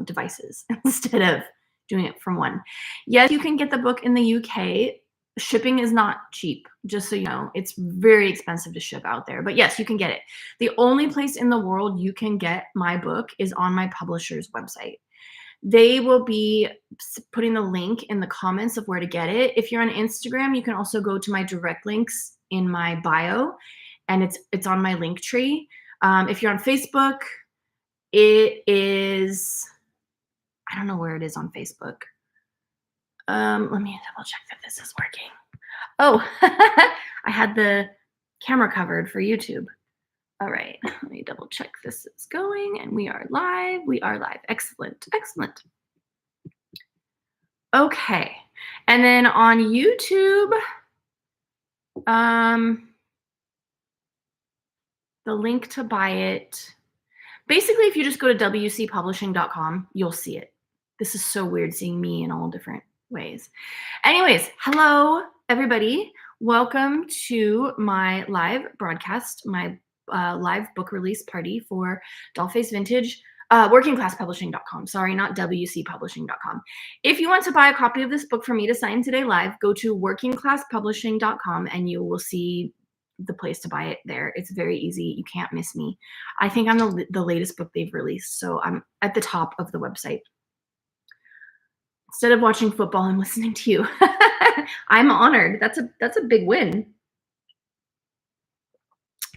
devices instead of doing it from one. Yes, you can get the book in the UK. Shipping is not cheap, just so you know. It's very expensive to ship out there. But yes, you can get it. The only place in the world you can get my book is on my publisher's website. They will be putting the link in the comments of where to get it. If you're on Instagram, you can also go to my direct links in my bio, and it's on my link tree. If you're on Facebook, it is, I don't know where it is on Facebook. Let me double check that this is working. Oh, I had the camera covered for YouTube. All right, let me double check this is going, and we are live. We are live. Excellent, excellent. Okay, and then on YouTube, the link to buy it, basically if you just go to wcpublishing.com, you'll see it. This is so weird seeing me in all different ways. Anyways, hello everybody. Welcome to my live broadcast, my live book release party for Dollface Vintage, workingclasspublishing.com. Sorry, not wcpublishing.com. If you want to buy a copy of this book for me to sign today live, go to workingclasspublishing.com and you will see the place to buy it there. It's very easy. You can't miss me. I think I'm the latest book they've released, so I'm at the top of the website. Instead of watching football, I'm listening to you. I'm honored. That's a big win.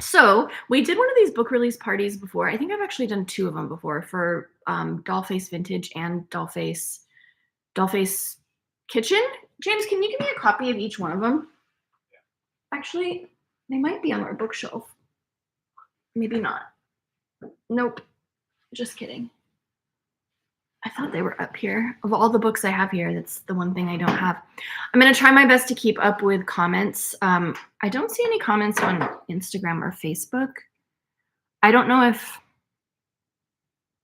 So we did one of these book release parties before. I think I've actually done 2 of them before for Dollface Vintage and Dollface Kitchen. James, can you give me a copy of each one of them? Actually, they might be on our bookshelf. Maybe not. Nope. Just kidding. I thought they were up here. Of all the books I have here, that's the one thing I don't have. I'm going to try my best to keep up with comments. I don't see any comments on Instagram or Facebook. I don't know if...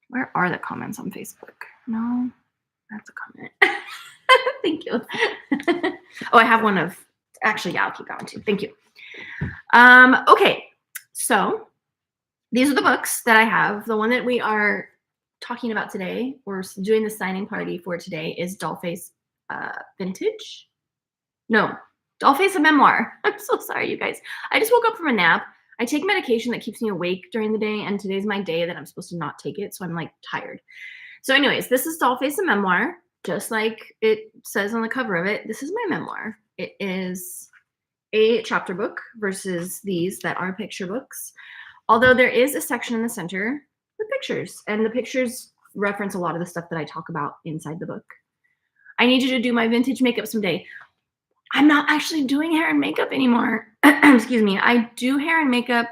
Where are the comments on Facebook? No, that's a comment. Thank you. Oh, I have one of... Actually, yeah, I'll keep that one too. Thank you. Okay, so these are the books that I have. The one that we are talking about today, or doing the signing party for today, is Dollface Vintage. No, Dollface, a Memoir. I'm so sorry, you guys. I just woke up from a nap. I take medication that keeps me awake during the day, and today's my day that I'm supposed to not take it, so I'm like tired. So anyways, this is Dollface, a Memoir, just like it says on the cover of it. This is my memoir. It is a chapter book versus these that are picture books. Although there is a section in the center with pictures, and the pictures reference a lot of the stuff that I talk about inside the book. I need you to do my vintage makeup someday. I'm not actually doing hair and makeup anymore. Excuse me. I do hair and makeup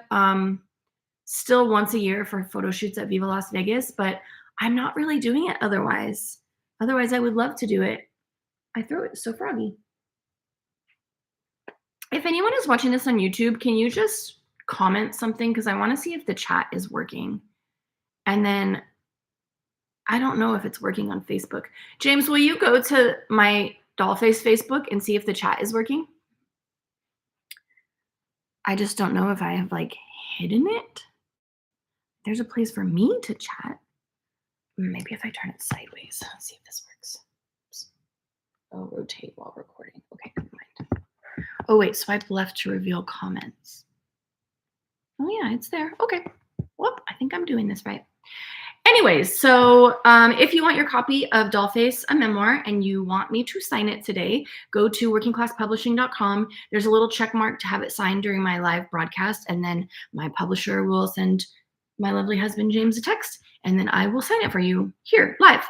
still once a year for photo shoots at Viva Las Vegas, but I'm not really doing it otherwise. Otherwise, I would love to do it. I throw it so froggy. If anyone is watching this on YouTube, can you just comment something? Because I want to see if the chat is working. And then I don't know if it's working on Facebook. James, will you go to my Dollface Facebook and see if the chat is working? I just don't know if I have like hidden it. There's a place for me to chat. Maybe if I turn it sideways, let's see if this works. Oops. Oh, rotate while recording. Okay, never mind. Oh wait, swipe left to reveal comments. Oh yeah, it's there. Okay. Whoop, I think I'm doing this right. Anyways, so if you want your copy of Dollface, a Memoir, and you want me to sign it today, go to workingclasspublishing.com. There's a little check mark to have it signed during my live broadcast, and then my publisher will send my lovely husband, James, a text, and then I will sign it for you here, live.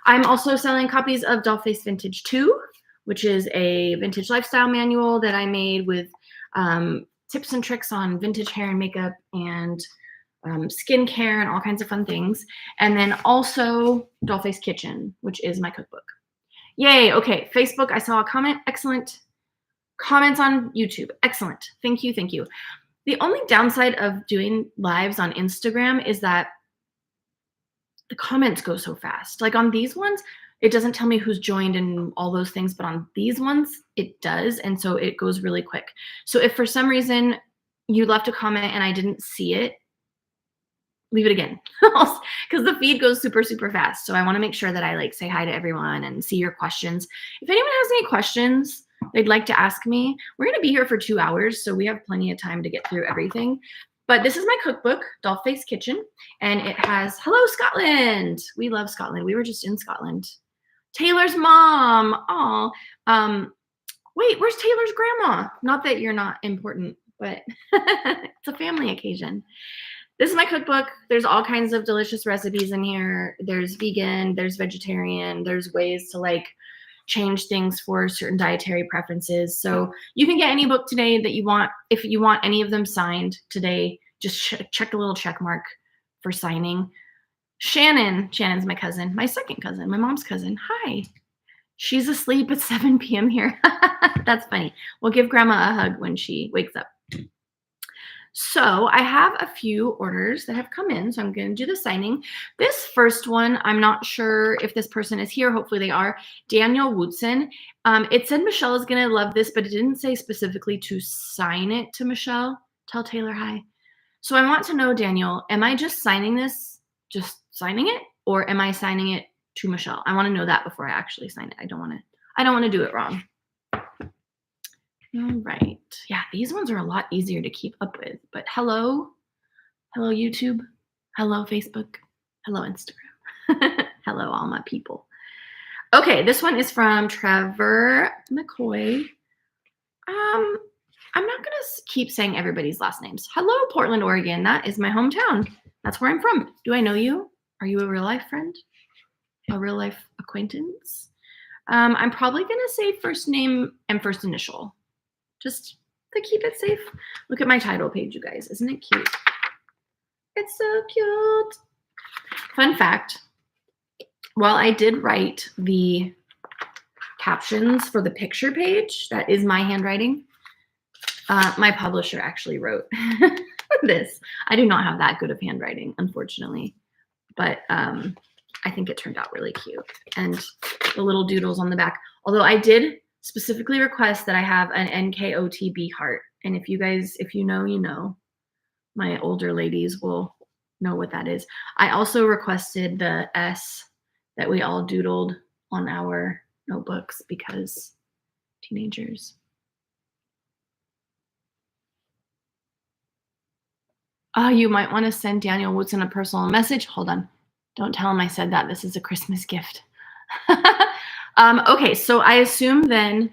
I'm also selling copies of Dollface Vintage 2, which is a vintage lifestyle manual that I made with tips and tricks on vintage hair and makeup and skincare and all kinds of fun things. And then also Dollface Kitchen, which is my cookbook. Yay. Okay. Facebook, I saw a comment. Excellent. Comments on YouTube. Excellent. Thank you. Thank you. The only downside of doing lives on Instagram is that the comments go so fast. Like on these ones, it doesn't tell me who's joined and all those things, but on these ones, it does. And so it goes really quick. So if for some reason you left a comment and I didn't see it, leave it again because the feed goes super, super fast. So I want to make sure that I like say hi to everyone and see your questions. If anyone has any questions they'd like to ask me, we're going to be here for 2 hours. So we have plenty of time to get through everything. But this is my cookbook, Dollface Kitchen, and it has, hello, Scotland. We love Scotland. We were just in Scotland. Taylor's mom. Oh, wait, where's Taylor's grandma? Not that you're not important, but it's a family occasion. This is my cookbook. There's all kinds of delicious recipes in here. There's vegan, there's vegetarian, there's ways to like change things for certain dietary preferences. So you can get any book today that you want. If you want any of them signed today, just check a little check mark for signing. Shannon's my cousin, my second cousin, my mom's cousin. Hi. She's asleep at 7 p.m. here. That's funny. We'll give grandma a hug when she wakes up. So I have a few orders that have come in, so I'm going to do the signing. This first one, I'm not sure if this person is here. Hopefully they are. Daniel Woodson. It said Michelle is going to love this, but it didn't say specifically to sign it to Michelle. Tell Taylor hi. So I want to know, Daniel, am I just signing this, just signing it, or am I signing it to Michelle? I want to know that before I actually sign it. I don't want to do it wrong. All right. Yeah, these ones are a lot easier to keep up with. But hello YouTube. Hello Facebook. Hello Instagram. Hello all my people. Okay, this one is from Trevor McCoy. I'm not gonna keep saying everybody's last names. Hello, Portland, Oregon. That is my hometown. That's where I'm from. Do I know you? Are you a real life friend? A real life acquaintance? I'm probably gonna say first name and first initial, just to keep it safe. Look at my title page, you guys. Isn't it cute? It's so cute. Fun fact, while I did write the captions for the picture page, that is my handwriting, my publisher actually wrote this. I do not have that good of handwriting, unfortunately, but I think it turned out really cute. And the little doodles on the back, although I did specifically request that I have an NKOTB heart. And if you know, you know. My older ladies will know what that is. I also requested the S that we all doodled on our notebooks because teenagers. Oh, you might want to send Daniel Woodson a personal message. Hold on. Don't tell him I said that. This is a Christmas gift. Okay, so I assume then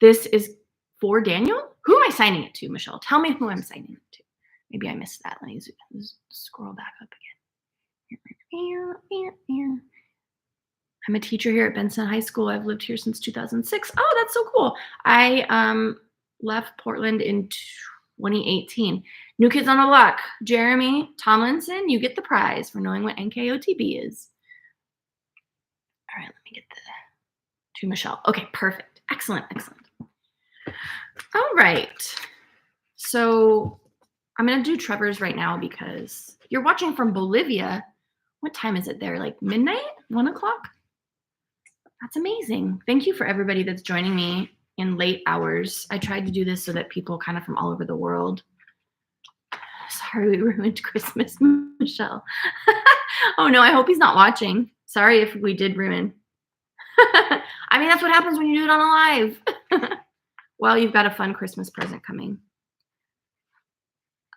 this is for Daniel. Who am I signing it to, Michelle? Tell me who I'm signing it to. Maybe I missed that. Let me scroll back up again. I'm a teacher here at Benson High School. I've lived here since 2006. Oh, that's so cool. I left Portland in 2018. New Kids on the Block. Jeremy Tomlinson, you get the prize for knowing what NKOTB is. All right, let me get to Michelle. Okay, perfect. Excellent. All right. So I'm going to do Trevor's right now because you're watching from Bolivia. What time is it there? Like midnight? 1 o'clock? That's amazing. Thank you for everybody that's joining me in late hours. I tried to do this so that people kind of from all over the world. Sorry we ruined Christmas, Michelle. Oh no, I hope he's not watching. Sorry if we did ruin. I mean, that's what happens when you do it on a live. Well, you've got a fun Christmas present coming.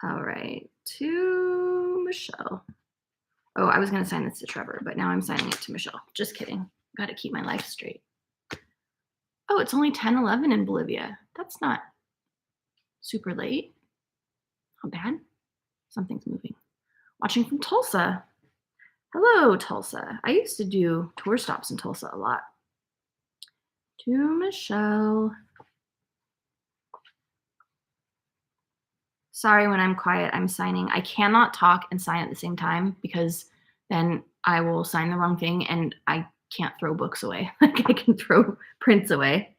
All right, to Michelle. Oh, I was going to sign this to Trevor, but now I'm signing it to Michelle. Just kidding. Got to keep my life straight. Oh, it's only 10:11 in Bolivia. That's not super late. Not bad. Something's moving. Watching from Tulsa. Hello, Tulsa. I used to do tour stops in Tulsa a lot. To Michelle. Sorry when I'm quiet, I'm signing. I cannot talk and sign at the same time because then I will sign the wrong thing and I can't throw books away. Like I can throw prints away.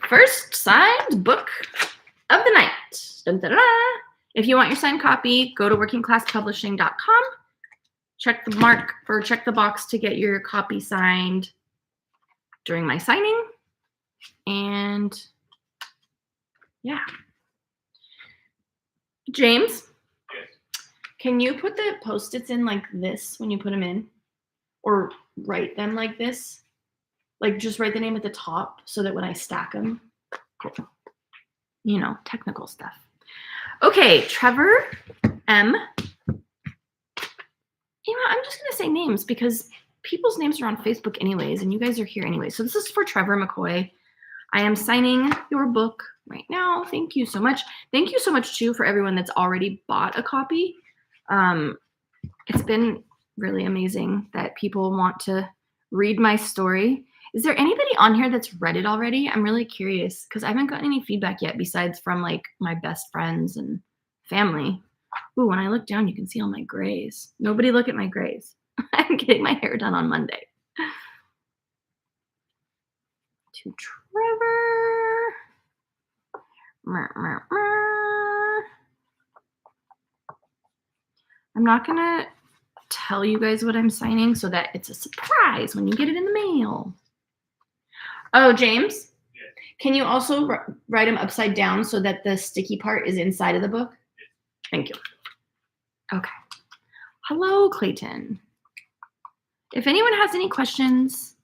First signed book of the night. Dun, dun, dun. If you want your signed copy, go to workingclasspublishing.com check the box to get your copy signed during my signing. And yeah. James? Yes. Can you put the Post-its in like this when you put them in? Or write them like this? Like just write the name at the top so that when I stack them, cool. You know, technical stuff. Okay, Trevor M. You know, I'm just going to say names because people's names are on Facebook anyways, and you guys are here anyway. So this is for Trevor McCoy. I am signing your book right now. Thank you so much. Thank you so much, too, for everyone that's already bought a copy. It's been really amazing that people want to read my story. Is there anybody on here that's read it already? I'm really curious because I haven't gotten any feedback yet besides from like my best friends and family. Ooh, when I look down, you can see all my grays. Nobody look at my grays. I'm getting my hair done on Monday. To Trevor. I'm not going to tell you guys what I'm signing so that it's a surprise when you get it in the mail. Oh, James? Yes. Can you also write them upside down so that the sticky part is inside of the book? Yes. Thank you. Okay. Hello, Clayton. If anyone has any questions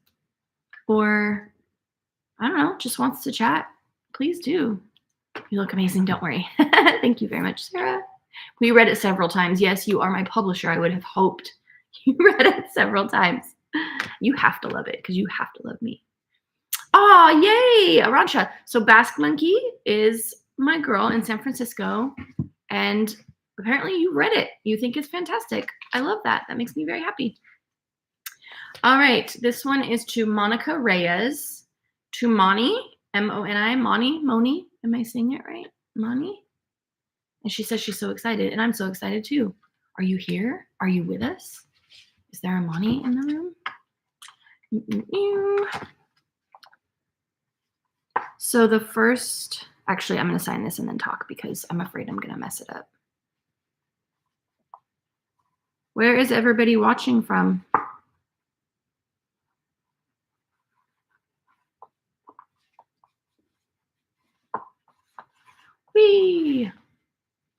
or, I don't know, just wants to chat, please do. You look amazing. Don't worry. Thank you very much, Sarah. We read it several times. Yes, you are my publisher. I would have hoped you read it several times. You have to love it because you have to love me. Oh, yay, Aransha. So Basque Monkey is my girl in San Francisco, and apparently you read it. You think it's fantastic. I love that. That makes me very happy. All right, this one is to Monica Reyes, to Moni, M-O-N-I, Moni. Am I saying it right? Moni? And she says she's so excited, and I'm so excited too. Are you here? Are you with us? Is there a Moni in the room? So the first, actually, I'm going to sign this and then talk because I'm afraid I'm going to mess it up. Where is everybody watching from? Whee!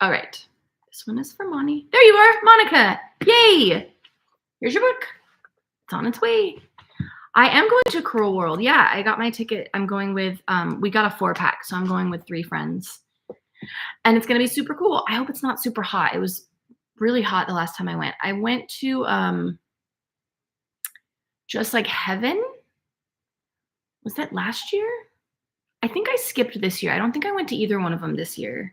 All right. This one is for Moni. There you are, Monica. Yay! Here's your book. It's on its way. I am going to Cruel World. Yeah, I got my ticket. I'm going with, we got a 4-pack, so I'm going with 3 friends. And it's going to be super cool. I hope it's not super hot. It was really hot the last time I went. I went to Just Like Heaven. Was that last year? I think I skipped this year. I don't think I went to either one of them this year.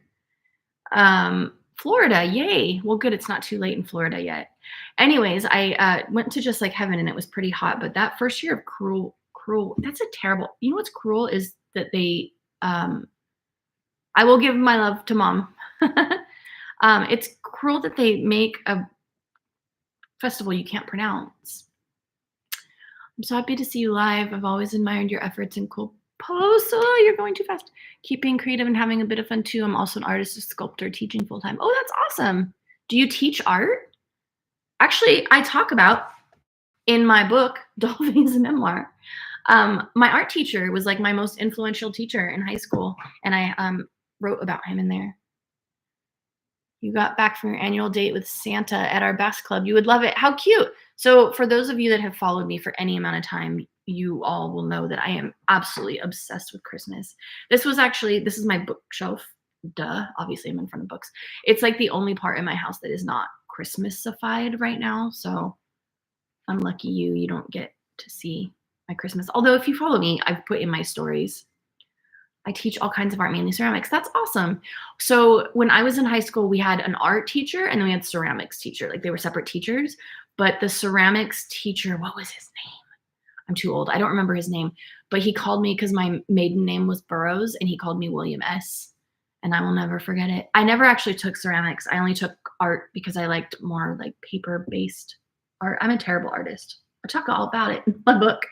Florida, yay. Well, good. It's not too late in Florida yet. Anyways, I went to Just Like Heaven and it was pretty hot. But that first year of Cruel, that's a terrible. You know what's cruel is that they, I will give my love to Mom. It's cruel that they make a festival you can't pronounce. I'm so happy to see you live. I've always admired your efforts and cool posts. Oh, you're going too fast. Keep being creative and having a bit of fun too. I'm also an artist, a sculptor, teaching full time. Oh, that's awesome. Do you teach art? Actually, I talk about in my book, Dollface Memoir. My art teacher was like my most influential teacher in high school, and I wrote about him in there. You got back from your annual date with Santa at our Basque Club. You would love it. How cute. So for those of you that have followed me for any amount of time, you all will know that I am absolutely obsessed with Christmas. This is my bookshelf. Duh. Obviously, I'm in front of books. It's like the only part in my house that is not Christmasified right now. So unlucky you. You don't get to see my Christmas. Although if you follow me, I've put in my stories. I teach all kinds of art, mainly ceramics. That's awesome. So when I was in high school, we had an art teacher and then we had a ceramics teacher. Like they were separate teachers. But the ceramics teacher, what was his name? I'm too old. I don't remember his name. But he called me because my maiden name was Burroughs and he called me William S. And I will never forget it. I never actually took ceramics. I only took art because I liked more like paper-based art. I'm a terrible artist. I talk all about it in my book.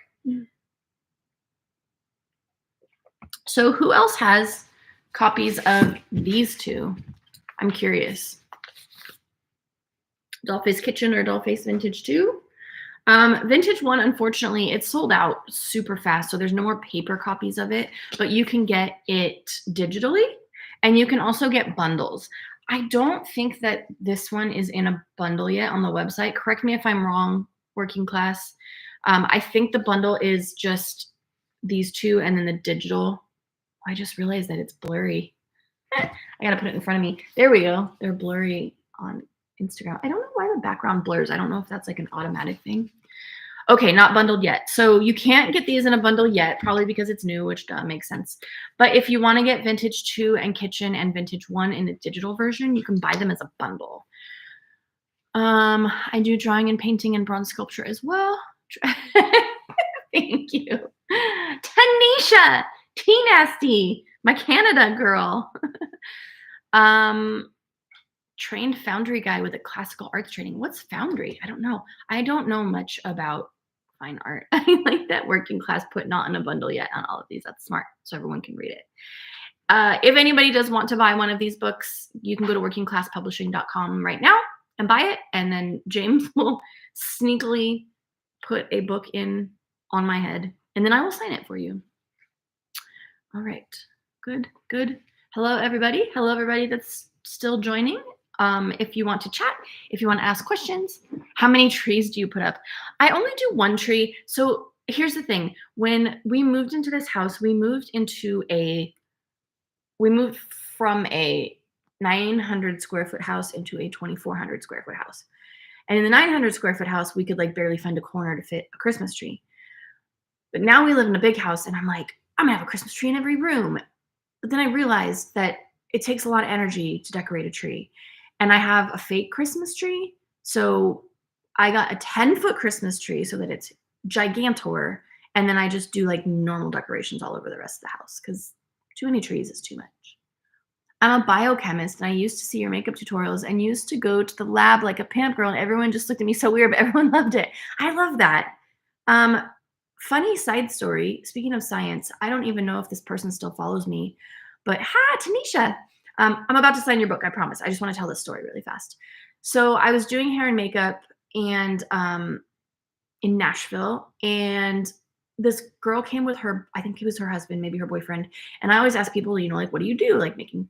So who else has copies of these two? I'm curious. Dollface Kitchen or Dollface Vintage 2. Vintage 1, unfortunately, it's sold out super fast, so there's no more paper copies of it, but you can get it digitally, and you can also get bundles. I don't think that this one is in a bundle yet on the website. Correct me if I'm wrong, working class. I think the bundle is just these two and then the digital. I just realized that it's blurry. I gotta put it in front of me. There we go. They're blurry on Instagram. I don't know why the background blurs. I don't know if that's like an automatic thing. Okay, not bundled yet. So you can't get these in a bundle yet, probably because it's new, which makes sense. But if you want to get Vintage 2 and Kitchen and Vintage 1 in the digital version, you can buy them as a bundle. I do drawing and painting and bronze sculpture as well. Thank you. Tanisha, T-Nasty, my Canada girl. Trained foundry guy with a classical arts training. What's foundry? I don't know. I don't know much about fine art. I like that working class put not in a bundle yet on all of these. That's smart, so everyone can read it. If anybody does want to buy one of these books, you can go to workingclasspublishing.com right now and buy it, and then James will sneakily put a book in on my head, and then I will sign it for you. All right, good. Hello, everybody. Hello, everybody that's still joining. If you want to chat, if you want to ask questions, how many trees do you put up? I only do one tree. So here's the thing. When we moved into this house, we moved from a 900 square foot house into a 2,400 square foot house. And in the 900 square foot house, we could like barely find a corner to fit a Christmas tree. But now we live in a big house and I'm like, I'm gonna have a Christmas tree in every room. But then I realized that it takes a lot of energy to decorate a tree. And I have a fake Christmas tree. So I got a 10-foot Christmas tree so that it's gigantor. And then I just do like normal decorations all over the rest of the house because too many trees is too much. I'm a biochemist and I used to see your makeup tutorials and used to go to the lab like a pinup girl and everyone just looked at me so weird, but everyone loved it. I love that. Funny side story. Speaking of science, I don't even know if this person still follows me, but hi, Tanisha. I'm about to sign your book, I promise. I just want to tell this story really fast. So I was doing hair and makeup and in Nashville, and this girl came with her, I think he was her husband, maybe her boyfriend. And I always ask people, you know, like, what do you do? Like making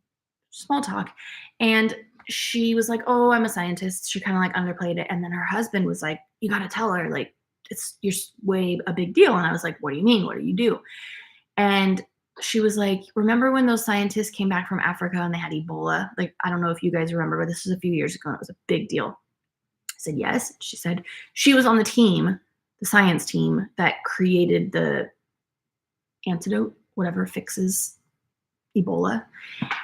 small talk. And she was like, oh, I'm a scientist. She kind of like underplayed it. And then her husband was like, you got to tell her, like, you're way a big deal. And I was like, what do you mean? What do you do? And she was like, remember when those scientists came back from Africa and they had Ebola? Like, I don't know if you guys remember, but this was a few years ago and it was a big deal. I said, yes. She said she was on the team, the science team that created the antidote, whatever fixes Ebola.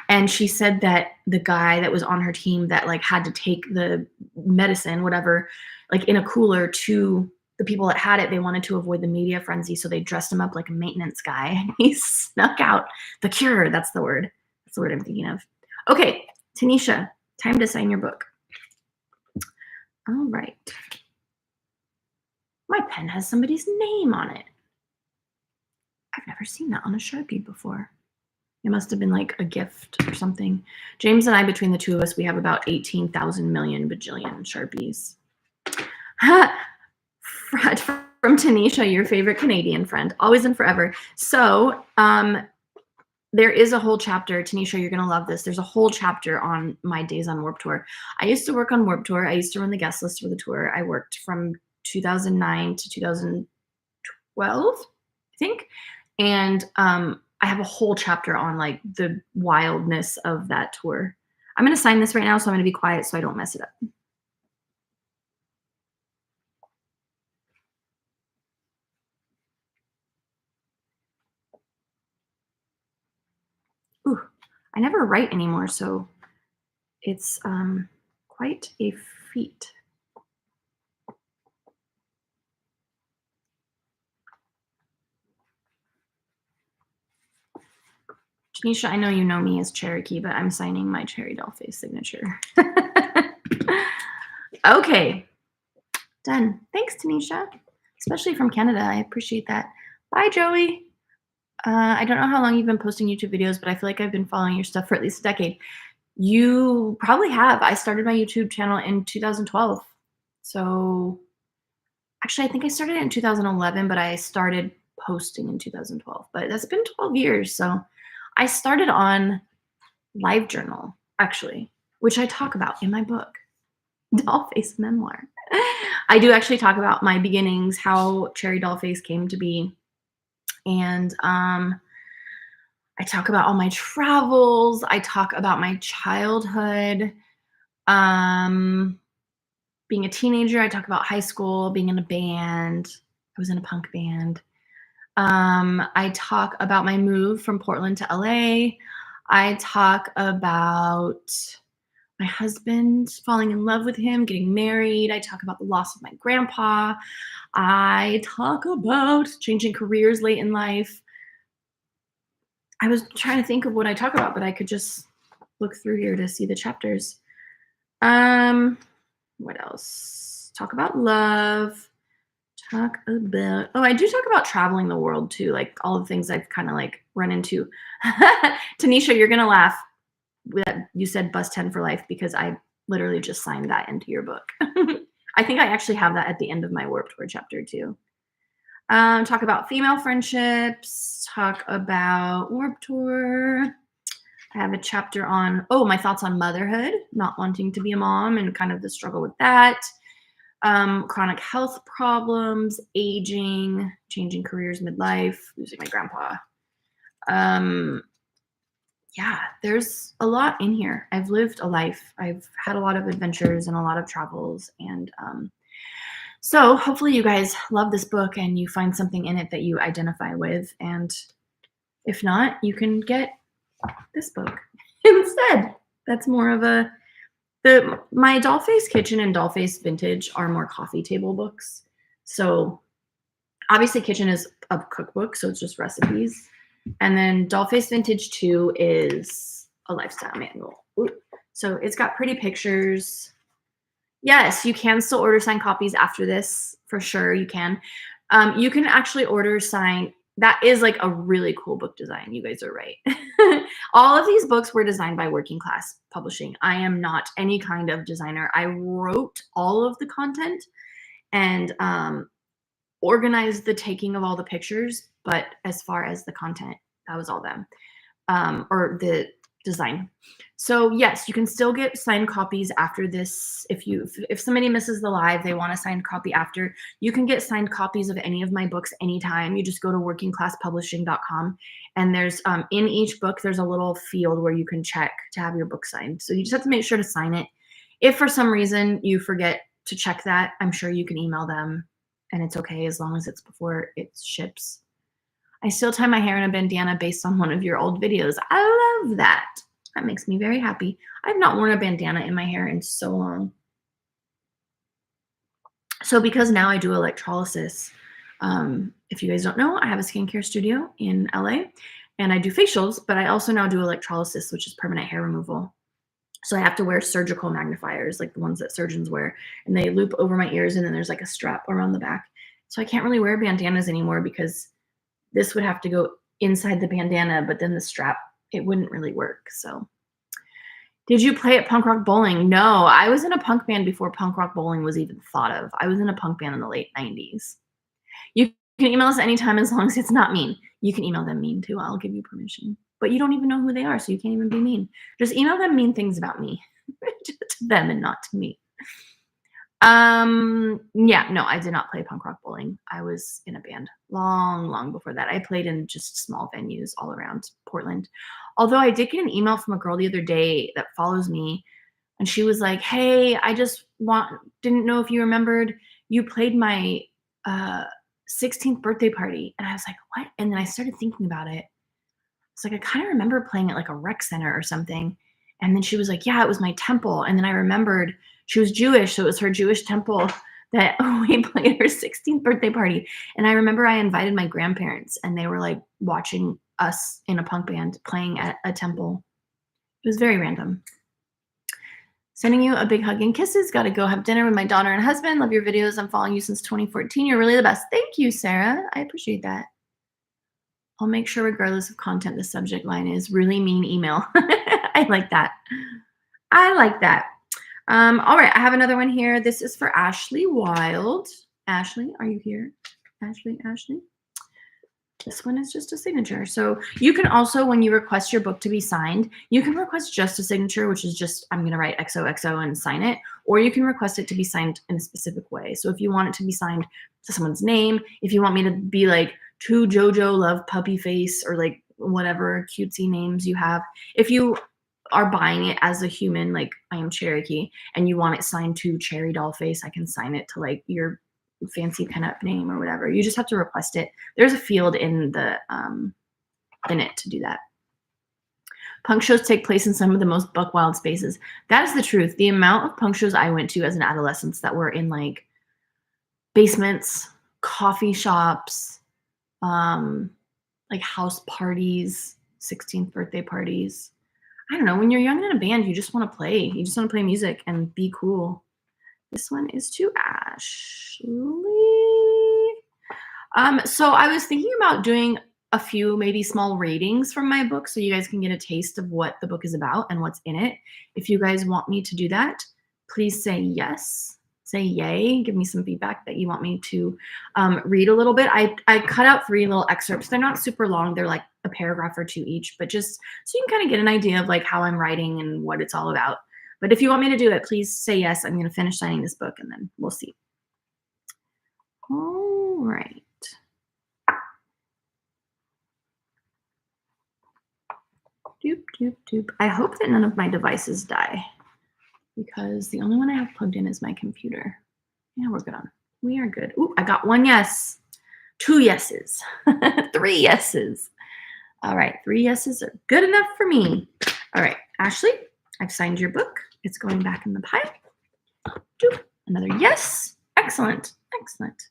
And she said that the guy that was on her team that like had to take the medicine, whatever, like in a cooler to the people that had it, they wanted to avoid the media frenzy. So they dressed him up like a maintenance guy and he snuck out the cure. That's the word. That's the word I'm thinking of. Okay, Tanisha, time to sign your book. All right. My pen has somebody's name on it. I've never seen that on a Sharpie before. It must have been like a gift or something. James and I, between the two of us, we have about 18,000 million bajillion Sharpies. Fred from Tanisha, your favorite Canadian friend, always and forever. So there is a whole chapter. Tanisha, you're going to love this. There's a whole chapter on my days on Warped Tour. I used to work on Warped Tour. I used to run the guest list for the tour. I worked from 2009 to 2012, I think. And I have a whole chapter on like the wildness of that tour. I'm going to sign this right now, so I'm going to be quiet so I don't mess it up. Ooh, I never write anymore, so it's quite a feat. Tanisha, I know you know me as Cherokee, but I'm signing my TheCherryDollface signature. Okay, done. Thanks, Tanisha, especially from Canada. I appreciate that. Bye, Joey. I don't know how long you've been posting YouTube videos, but I feel like I've been following your stuff for at least a decade. You probably have. I started my YouTube channel in 2012. So actually, I think I started in 2011, but I started posting in 2012. But that's been 12 years. So I started on LiveJournal, actually, which I talk about in my book, Dollface Memoir. I do actually talk about my beginnings, how Cherry Dollface came to be. And I talk about all my travels. I talk about my childhood. Um, Being a teenager, I talk about high school, being in a band. I was in a punk band. I talk about my move from Portland to LA. I talk about my husband, falling in love with him, getting married. I talk about the loss of my grandpa. I talk about changing careers late in life. I was trying to think of what I talk about, but I could just look through here to see the chapters. What else? Talk about love. Talk about, oh, I do talk about traveling the world too, like all the things I've kind of like run into. Tanisha, you're gonna laugh that you said bus 10 for life because I literally just signed that into your book. I think I actually have that at the end of my Warped Tour chapter too. Talk about female friendships, talk about Warped Tour. I have a chapter on, oh, my thoughts on motherhood, not wanting to be a mom and kind of the struggle with that. Chronic health problems, aging, changing careers midlife, losing my grandpa. Yeah, there's a lot in here. I've lived a life. I've had a lot of adventures and a lot of travels. And so hopefully you guys love this book and you find something in it that you identify with. And if not, you can get this book instead. That's more of a, my Dollface Kitchen and Dollface Vintage are more coffee table books. So obviously Kitchen is a cookbook, so it's just recipes. And then Dollface Vintage 2 is a lifestyle manual. Ooh. So it's got pretty pictures. Yes, you can still order signed copies after this, for sure you can. You can actually order signed. That is like a really cool book design. You guys are right. All of these books were designed by Working Class Publishing. I am not any kind of designer. I wrote all of the content and organized the taking of all the pictures, but as far as the content, that was all them, or the design. So yes, you can still get signed copies after this. If somebody misses the live, they want a signed copy after, you can get signed copies of any of my books anytime. You just go to workingclasspublishing.com and there's in each book there's a little field where you can check to have your book signed. So you just have to make sure to sign it. If for some reason you forget to check that, I'm sure you can email them and it's okay as long as it's before it ships. I still tie my hair in a bandana based on one of your old videos. I love that. That makes me very happy. I've not worn a bandana in my hair in so long. So because now I do electrolysis, if you guys don't know, I have a skincare studio in LA and I do facials, but I also now do electrolysis, which is permanent hair removal. So I have to wear surgical magnifiers, like the ones that surgeons wear, and they loop over my ears and then there's like a strap around the back. So I can't really wear bandanas anymore because this would have to go inside the bandana, but then the strap, it wouldn't really work. So did you play at punk rock bowling? No, I was in a punk band before punk rock bowling was even thought of. I was in a punk band in the late 90s. You can email us anytime as long as it's not mean. You can email them mean too. I'll give you permission. But you don't even know who they are, so you can't even be mean. Just email them mean things about me. To them and not to me. Yeah, no, I did not play punk rock bowling. I was in a band long before that. I played in just small venues all around Portland. Although I did get an email from a girl the other day that follows me and she was like, hey, I just didn't know if you remembered, you played my 16th birthday party. And I was like, what? And then I started thinking about it. It's like, I kind of remember playing at like a rec center or something. And then she was like, yeah, it was my temple. And then I remembered she was Jewish, so it was her Jewish temple that we played her 16th birthday party. And I remember I invited my grandparents and they were like watching us in a punk band playing at a temple. It was very random. Sending you a big hug and kisses. Got to go have dinner with my daughter and husband. Love your videos. I'm following you since 2014. You're really the best. Thank you, Sarah. I appreciate that. I'll make sure regardless of content, the subject line is really mean email. I like that. I like that. All right, I have another one here. This is for Ashley Wild. Ashley, are you here? Ashley. This one is just a signature. So you can also, when you request your book to be signed, you can request just a signature, which is just, I'm going to write XOXO and sign it, or you can request it to be signed in a specific way. So if you want it to be signed to someone's name, if you want me to be like, to JoJo Love Puppy Face, or like whatever cutesy names you have, if you are buying it as a human, like I am Cherokee, and you want it signed to TheCherryDollface, I can sign it to like your fancy pinup name or whatever. You just have to request it. There's a field in the in it to do that. Punk shows take place in some of the most buck wild spaces. That is the truth. The amount of punk shows I went to as an adolescent that were in like basements, coffee shops, like house parties, 16th birthday parties. I don't know. When you're young and in a band, you just want to play. You just want to play music and be cool. This one is to Ashley. So I was thinking about doing a few maybe small ratings from my book so you guys can get a taste of what the book is about and what's in it. If you guys want me to do that, please say yes. Say yay. Give me some feedback that you want me to read a little bit. I cut out 3 little excerpts. They're not super long. They're like a paragraph or 2 each, but just so you can kind of get an idea of like how I'm writing and what it's all about. But if you want me to do it, please say yes. I'm going to finish signing this book and then we'll see. All right. Doop, doop, doop. I hope that none of my devices die because the only one I have plugged in is my computer. Yeah, we're good on. We are good. Ooh, I got 1 yes. 2 yeses. 3 yeses. All right. 3 yeses are good enough for me. All right. Ashley, I've signed your book. It's going back in the pile. Doop. Another yes. Excellent. Excellent.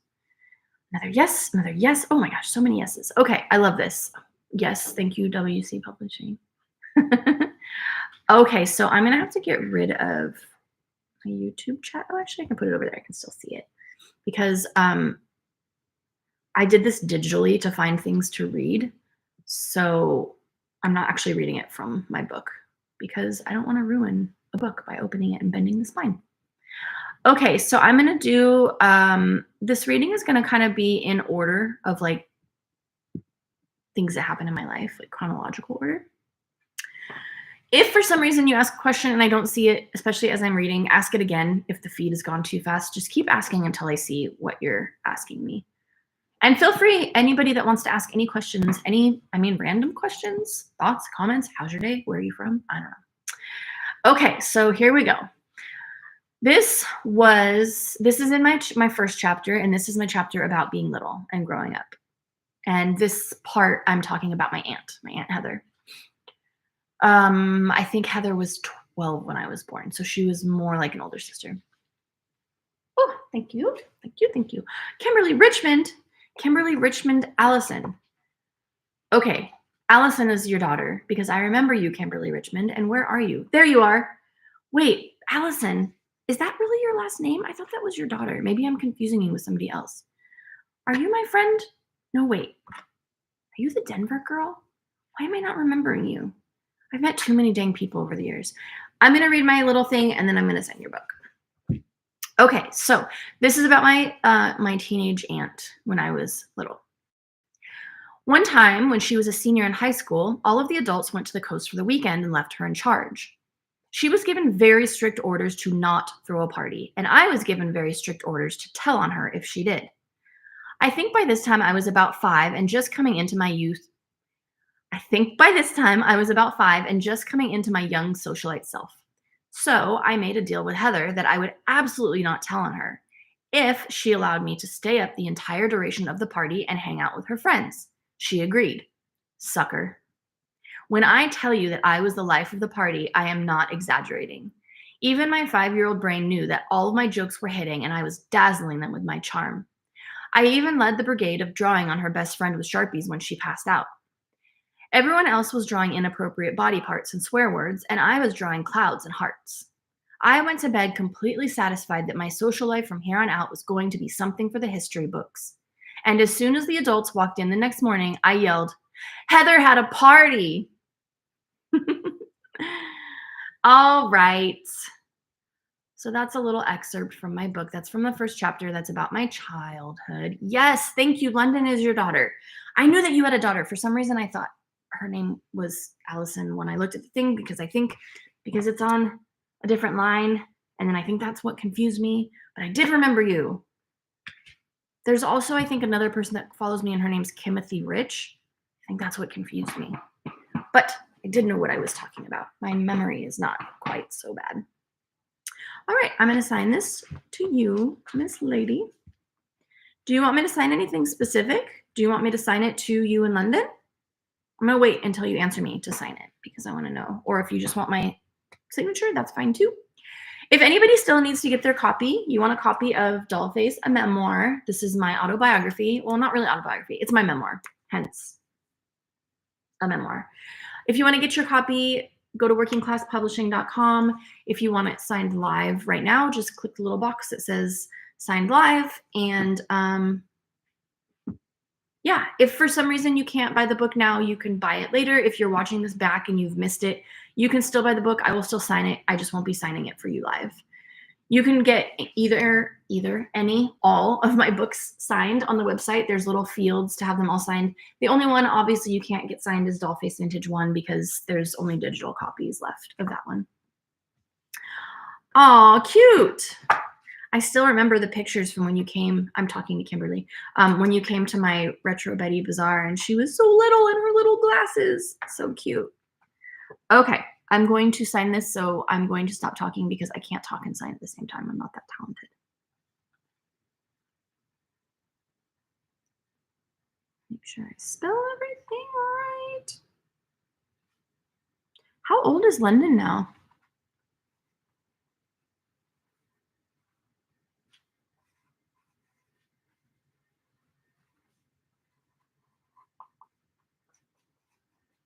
Another yes. Another yes. Oh my gosh, so many yeses. Okay, I love this. Yes, thank you, WC Publishing. Okay, so I'm gonna have to get rid of my YouTube chat. Oh, actually, I can put it over there. I can still see it because I did this digitally to find things to read. So I'm not actually reading it from my book because I don't want to ruin a book by opening it and bending the spine. Okay, so I'm going to do, this reading is going to kind of be in order of like things that happen in my life, like chronological order. If for some reason you ask a question and I don't see it, especially as I'm reading, ask it again. If the feed has gone too fast, just keep asking until I see what you're asking me. And feel free, anybody that wants to ask any questions, random questions, thoughts, comments, how's your day? Where are you from? I don't know. Okay, so here we go. This is in my first chapter, and this is my chapter about being little and growing up. And this part, I'm talking about my Aunt Heather. I think Heather was 12 when I was born, so she was more like an older sister. Oh, thank you. Kimberly Richmond Allison. Okay, Allison is your daughter because I remember you, Kimberly Richmond. And where are you? There you are. Wait, Allison, is that really your last name? I thought that was your daughter. Maybe I'm confusing you with somebody else. Are you my friend? No, wait. Are you the Denver girl? Why am I not remembering you? I've met too many dang people over the years. I'm going to read my little thing and then I'm going to sign your book. Okay, so this is about my teenage aunt when I was little. One time when she was a senior in high school, all of the adults went to the coast for the weekend and left her in charge. She was given very strict orders to not throw a party, and I was given very strict orders to tell on her if she did. I think by this time I was about 5 and just coming into my young socialite self. So I made a deal with Heather that I would absolutely not tell on her if she allowed me to stay up the entire duration of the party and hang out with her friends. She agreed. Sucker. When I tell you that I was the life of the party, I am not exaggerating. Even my 5-year-old brain knew that all of my jokes were hitting and I was dazzling them with my charm. I even led the brigade of drawing on her best friend with Sharpies when she passed out. Everyone else was drawing inappropriate body parts and swear words, and I was drawing clouds and hearts. I went to bed completely satisfied that my social life from here on out was going to be something for the history books. And as soon as the adults walked in the next morning, I yelled, "Heather had a party!" All right. So that's a little excerpt from my book. That's from the first chapter. That's about my childhood. Yes, thank you. London is your daughter. I knew that you had a daughter. For some reason, I thought her name was Allison when I looked at the thing because I think because it's on a different line. And then I think that's what confused me. But I did remember you. There's also, I think, another person that follows me, and her name's Kimothy Rich. I think that's what confused me. But I did know what I was talking about. My memory is not quite so bad. All right, I'm going to sign this to you, Miss Lady. Do you want me to sign anything specific? Do you want me to sign it to you in London? I'm going to wait until you answer me to sign it because I want to know. Or if you just want my signature, that's fine too. If anybody still needs to get their copy, you want a copy of Dollface, a memoir. This is my autobiography. Well, not really autobiography. It's my memoir, hence a memoir. If you want to get your copy, go to workingclasspublishing.com. If you want it signed live right now, just click the little box that says signed live. And yeah, if for some reason you can't buy the book now, you can buy it later. If you're watching this back and you've missed it, you can still buy the book. I will still sign it. I just won't be signing it for you live. You can get either, any, all of my books signed on the website. There's little fields to have them all signed. The only one, obviously, you can't get signed is Dollface Vintage 1 because there's only digital copies left of that one. Aw, cute. I still remember the pictures from when you came. I'm talking to Kimberly. When you came to my Retro Betty Bazaar, and she was so little in her little glasses. So cute. Okay. I'm going to sign this, so I'm going to stop talking because I can't talk and sign at the same time. I'm not that talented. Make sure I spell everything right. How old is London now?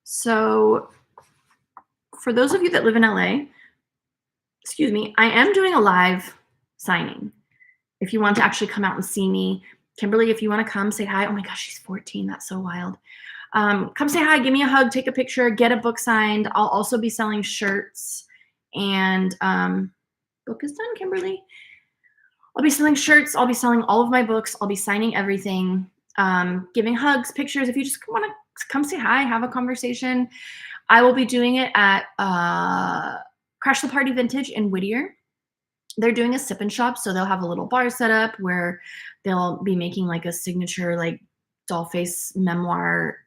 So for those of you that live in LA, excuse me, I am doing a live signing. If you want to actually come out and see me, Kimberly, if you want to come, say hi. Oh my gosh, she's 14. That's so wild. Come say hi, give me a hug, take a picture, get a book signed. I'll also be selling shirts and book is done, Kimberly. I'll be selling shirts. I'll be selling all of my books. I'll be signing everything, giving hugs, pictures. If you just want to come say hi, have a conversation. I will be doing it at Crash the Party Vintage in Whittier. They're doing a sip and shop, so they'll have a little bar set up where they'll be making like a signature like Dollface memoir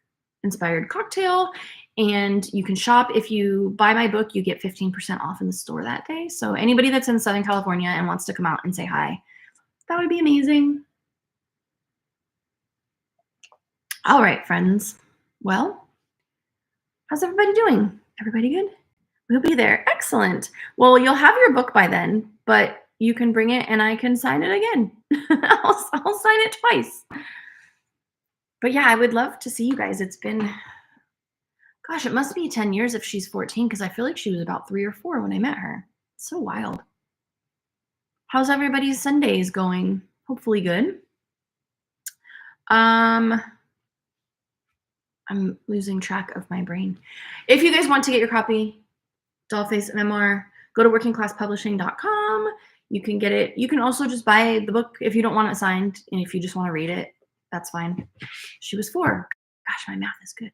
inspired cocktail, and you can shop. If you buy my book, you get 15% off in the store that day. So anybody that's in Southern California and wants to come out and say hi, that would be amazing. All right, friends. Well, how's everybody doing? Everybody good? We'll be there. Excellent. Well, you'll have your book by then, but you can bring it and I can sign it again. I'll sign it twice. But yeah, I would love to see you guys. It's been, gosh, it must be 10 years if she's 14 because I feel like she was about 3 or 4 when I met her. It's so wild. How's everybody's Sundays going? Hopefully good. I'm losing track of my brain. If you guys want to get your copy, Dollface Memoir, go to workingclasspublishing.com. You can get it. You can also just buy the book if you don't want it signed, and if you just want to read it, that's fine. She was 4. Gosh, my math is good.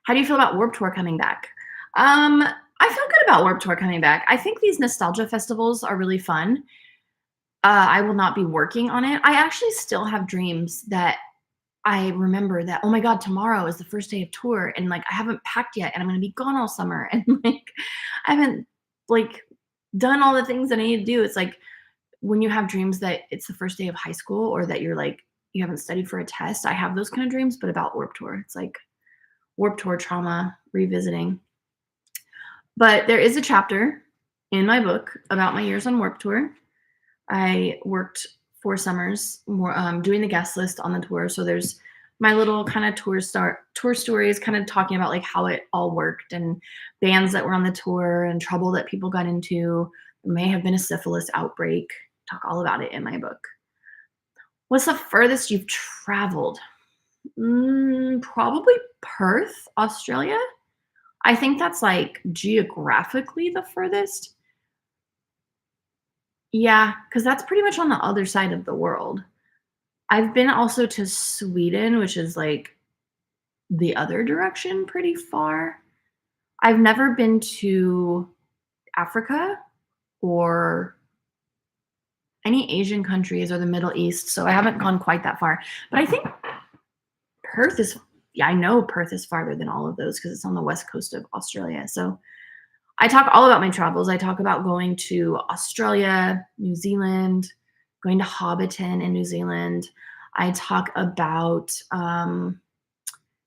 How do you feel about Warped Tour coming back? I feel good about Warped Tour coming back. I think these nostalgia festivals are really fun. I will not be working on it. I actually still have dreams that I remember that, oh my God, tomorrow is the first day of tour. And like, I haven't packed yet and I'm going to be gone all summer. And like, I haven't like done all the things that I need to do. It's like when you have dreams that it's the first day of high school or that you're like, you haven't studied for a test. I have those kind of dreams, but about Warped Tour. It's like Warped Tour trauma revisiting. But there is a chapter in my book about my years on Warped Tour. I worked 4 summers doing the guest list on the tour. So there's my little kind of tour stories kind of talking about like how it all worked and bands that were on the tour and trouble that people got into. There may have been a syphilis outbreak. Talk all about it in my book. What's the furthest you've traveled? Probably Perth, Australia. I think that's, like, geographically the furthest. Yeah, because that's pretty much on the other side of the world. I've been also to Sweden, which is, like, the other direction pretty far. I've never been to Africa or any Asian countries or the Middle East, so I haven't gone quite that far. But I think Perth is yeah, I know Perth is farther than all of those because it's on the west coast of Australia. So I talk all about my travels. I talk about going to Australia, New Zealand, going to Hobbiton in New Zealand. I talk about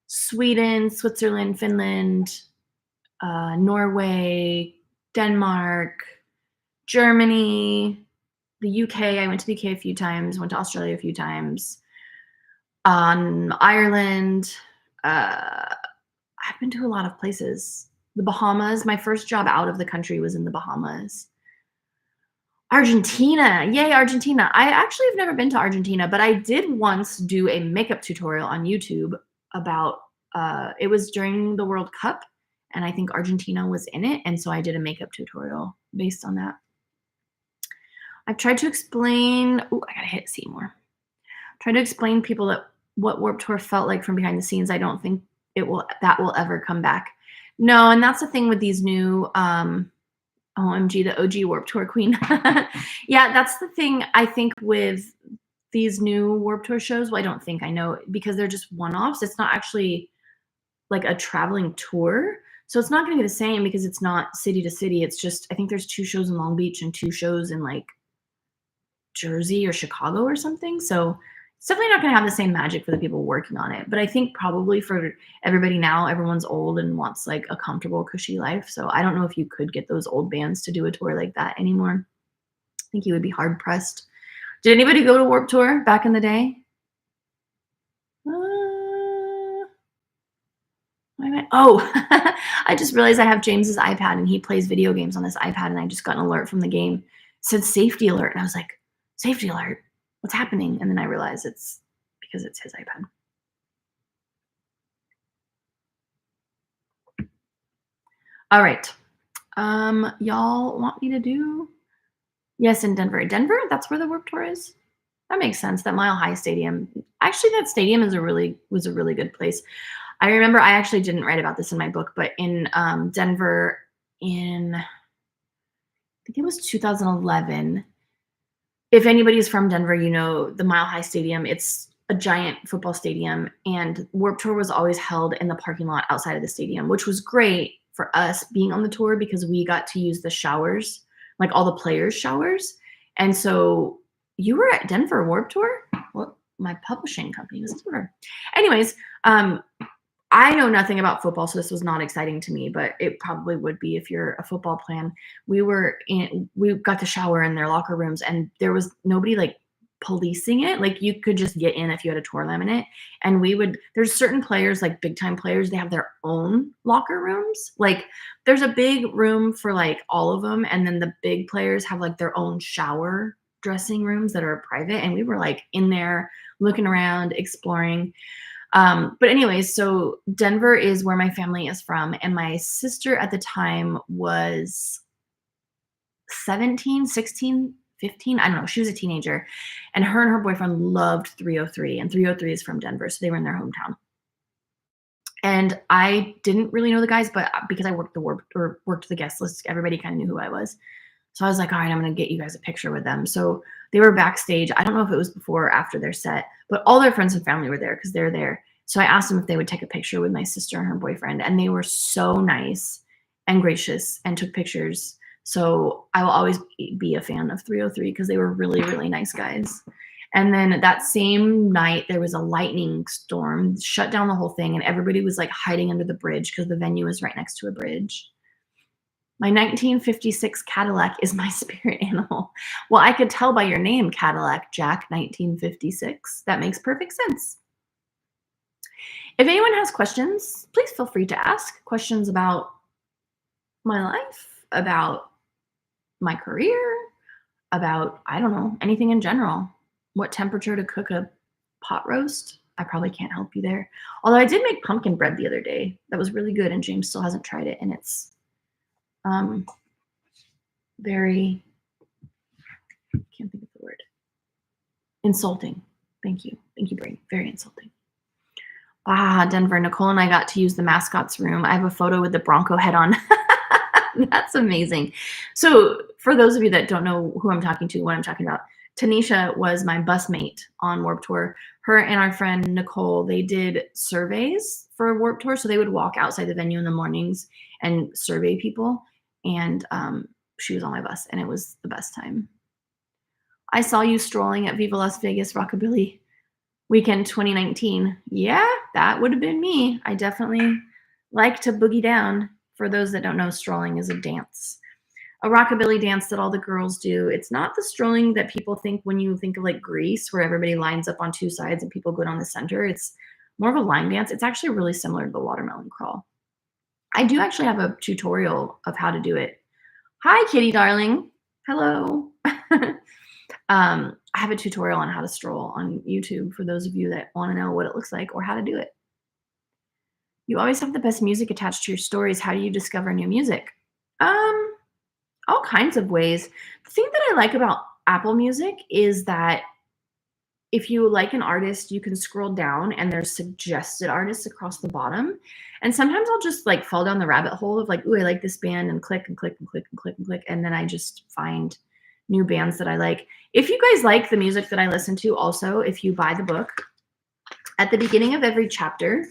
Sweden, Switzerland, Finland, Norway, Denmark, Germany, the UK. I went to the UK a few times, went to Australia a few times, Ireland. I've been to a lot of places. The Bahamas. My first job out of the country was in the Bahamas. Argentina. Yay, Argentina. I actually have never been to Argentina, but I did once do a makeup tutorial on YouTube about it was during the World Cup and I think Argentina was in it, and so I did a makeup tutorial based on that. I've tried to explain I gotta hit see more. Try to explain people that what Warped Tour felt like from behind the scenes. I don't think that will ever come back. No, and that's the thing with these new OMG, the OG Warped Tour queen. Yeah, that's the thing I think with these new Warped Tour shows. Well, I don't think I know because they're just one-offs. It's not actually like a traveling tour. So it's not going to be the same because it's not city to city. It's just I think there's 2 shows in Long Beach and 2 shows in like Jersey or Chicago or something. So it's definitely not going to have the same magic for the people working on it. But I think probably for everybody now, everyone's old and wants like a comfortable, cushy life. So I don't know if you could get those old bands to do a tour like that anymore. I think you would be hard pressed. Did anybody go to Warped Tour back in the day? Oh, I just realized I have James's iPad and he plays video games on this iPad and I just got an alert from the game. It said safety alert and I was like, safety alert? What's happening? And then I realized it's because it's his iPad. All right. Y'all want me to do? Yes, in Denver. Denver, that's where the Warped Tour is. That makes sense. That Mile High Stadium. Actually, that stadium was a really good place. I remember I actually didn't write about this in my book, but in Denver in I think it was 2011. If anybody's from Denver, you know the Mile High Stadium. It's a giant football stadium, and Warped Tour was always held in the parking lot outside of the stadium, which was great for us being on the tour because we got to use the showers, like all the players' showers. And so you were at Denver Warped Tour? Well, my publishing company was Denver. Anyways, I know nothing about football, so this was not exciting to me, but it probably would be if you're a football fan. We got to shower in their locker rooms and there was nobody like policing it. Like you could just get in if you had a tour laminate. And there's certain players, like big time players, they have their own locker rooms. Like there's a big room for like all of them. And then the big players have like their own shower dressing rooms that are private. And we were like in there looking around, exploring. But anyways, so Denver is where my family is from. And my sister at the time was 17, 16, 15. I don't know. She was a teenager. And her boyfriend loved 303. And 303 is from Denver. So they were in their hometown. And I didn't really know the guys, but because I worked the guest list, everybody kind of knew who I was. So I was like, all right, I'm going to get you guys a picture with them. So they were backstage. I don't know if it was before or after their set, but all their friends and family were there because they're there. So I asked them if they would take a picture with my sister and her boyfriend. And they were so nice and gracious and took pictures. So I will always be a fan of 303 because they were really, really nice guys. And then that same night, there was a lightning storm, shut down the whole thing. And everybody was like hiding under the bridge because the venue is right next to a bridge. My 1956 Cadillac is my spirit animal. Well, I could tell by your name, Cadillac Jack 1956. That makes perfect sense. If anyone has questions, please feel free to ask questions about my life, about my career, about, I don't know, anything in general. What temperature to cook a pot roast? I probably can't help you there. Although I did make pumpkin bread the other day. That was really good, and James still hasn't tried it, and it's very, can't think of the word. Insulting. Thank you. Thank you, Brain. Very insulting. Ah, Denver. Nicole and I got to use the mascot's room. I have a photo with the Bronco head on. That's amazing. So for those of you that don't know who I'm talking to, what I'm talking about, Tanisha was my busmate on Warped Tour. Her and our friend Nicole, they did surveys for Warped Tour. So they would walk outside the venue in the mornings and survey people. And she was on my bus, and it was the best time. I saw you strolling at Viva Las Vegas Rockabilly Weekend 2019. Yeah, that would have been me. I definitely like to boogie down. For those that don't know, strolling is a dance. A rockabilly dance that all the girls do. It's not the strolling that people think when you think of like Grease, where everybody lines up on two sides and people go down the center. It's more of a line dance. It's actually really similar to the watermelon crawl. I do actually have a tutorial of how to do it. Hi, kitty darling. Hello. I have a tutorial on how to stroll on YouTube for those of you that want to know what it looks like or how to do it. You always have the best music attached to your stories. How do you discover new music? All kinds of ways. The thing that I like about Apple Music is that if you like an artist, you can scroll down and there's suggested artists across the bottom. And sometimes I'll just like fall down the rabbit hole of like, ooh, I like this band, and click and click and click and click and click. And then I just find new bands that I like. If you guys like the music that I listen to, also, if you buy the book, at the beginning of every chapter,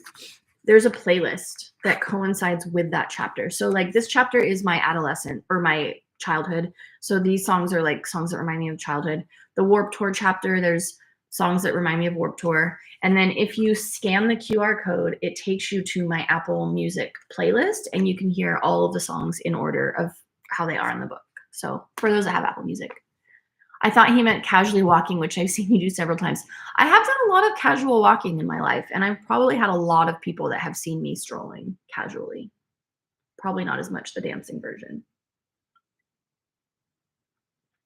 there's a playlist that coincides with that chapter. So like this chapter is my adolescent or my childhood. So these songs are like songs that remind me of childhood. The Warped Tour chapter, there's songs that remind me of Warped Tour. And then if you scan the QR code, it takes you to my Apple Music playlist, and you can hear all of the songs in order of how they are in the book. So for those that have Apple Music. I thought he meant casually walking, which I've seen you do several times. I have done a lot of casual walking in my life, and I've probably had a lot of people that have seen me strolling casually. Probably not as much the dancing version.